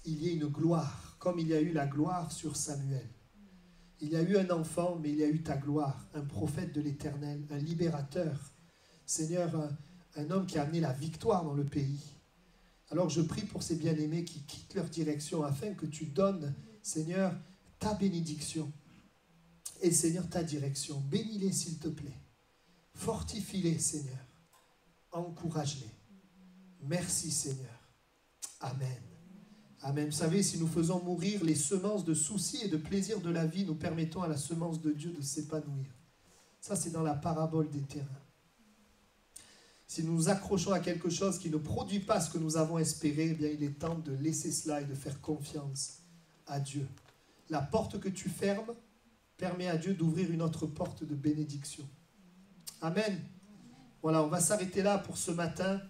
il y ait une gloire, comme il y a eu la gloire sur Samuel. Il y a eu un enfant, mais il y a eu ta gloire, un prophète de l'Éternel, un libérateur. Seigneur, un homme qui a amené la victoire dans le pays. Alors je prie pour ces bien-aimés qui quittent leur direction afin que tu donnes, Seigneur, ta bénédiction. Et Seigneur, ta direction. Bénis-les, s'il te plaît. Fortifie-les, Seigneur. Encourage-les. Merci, Seigneur. Amen. Amen. Vous savez, si nous faisons mourir les semences de soucis et de plaisirs de la vie, nous permettons à la semence de Dieu de s'épanouir. Ça, c'est dans la parabole des terrains. Si nous nous accrochons à quelque chose qui ne produit pas ce que nous avons espéré, eh bien, il est temps de laisser cela et de faire confiance à Dieu. La porte que tu fermes permet à Dieu d'ouvrir une autre porte de bénédiction. Amen. Voilà, on va s'arrêter là pour ce matin.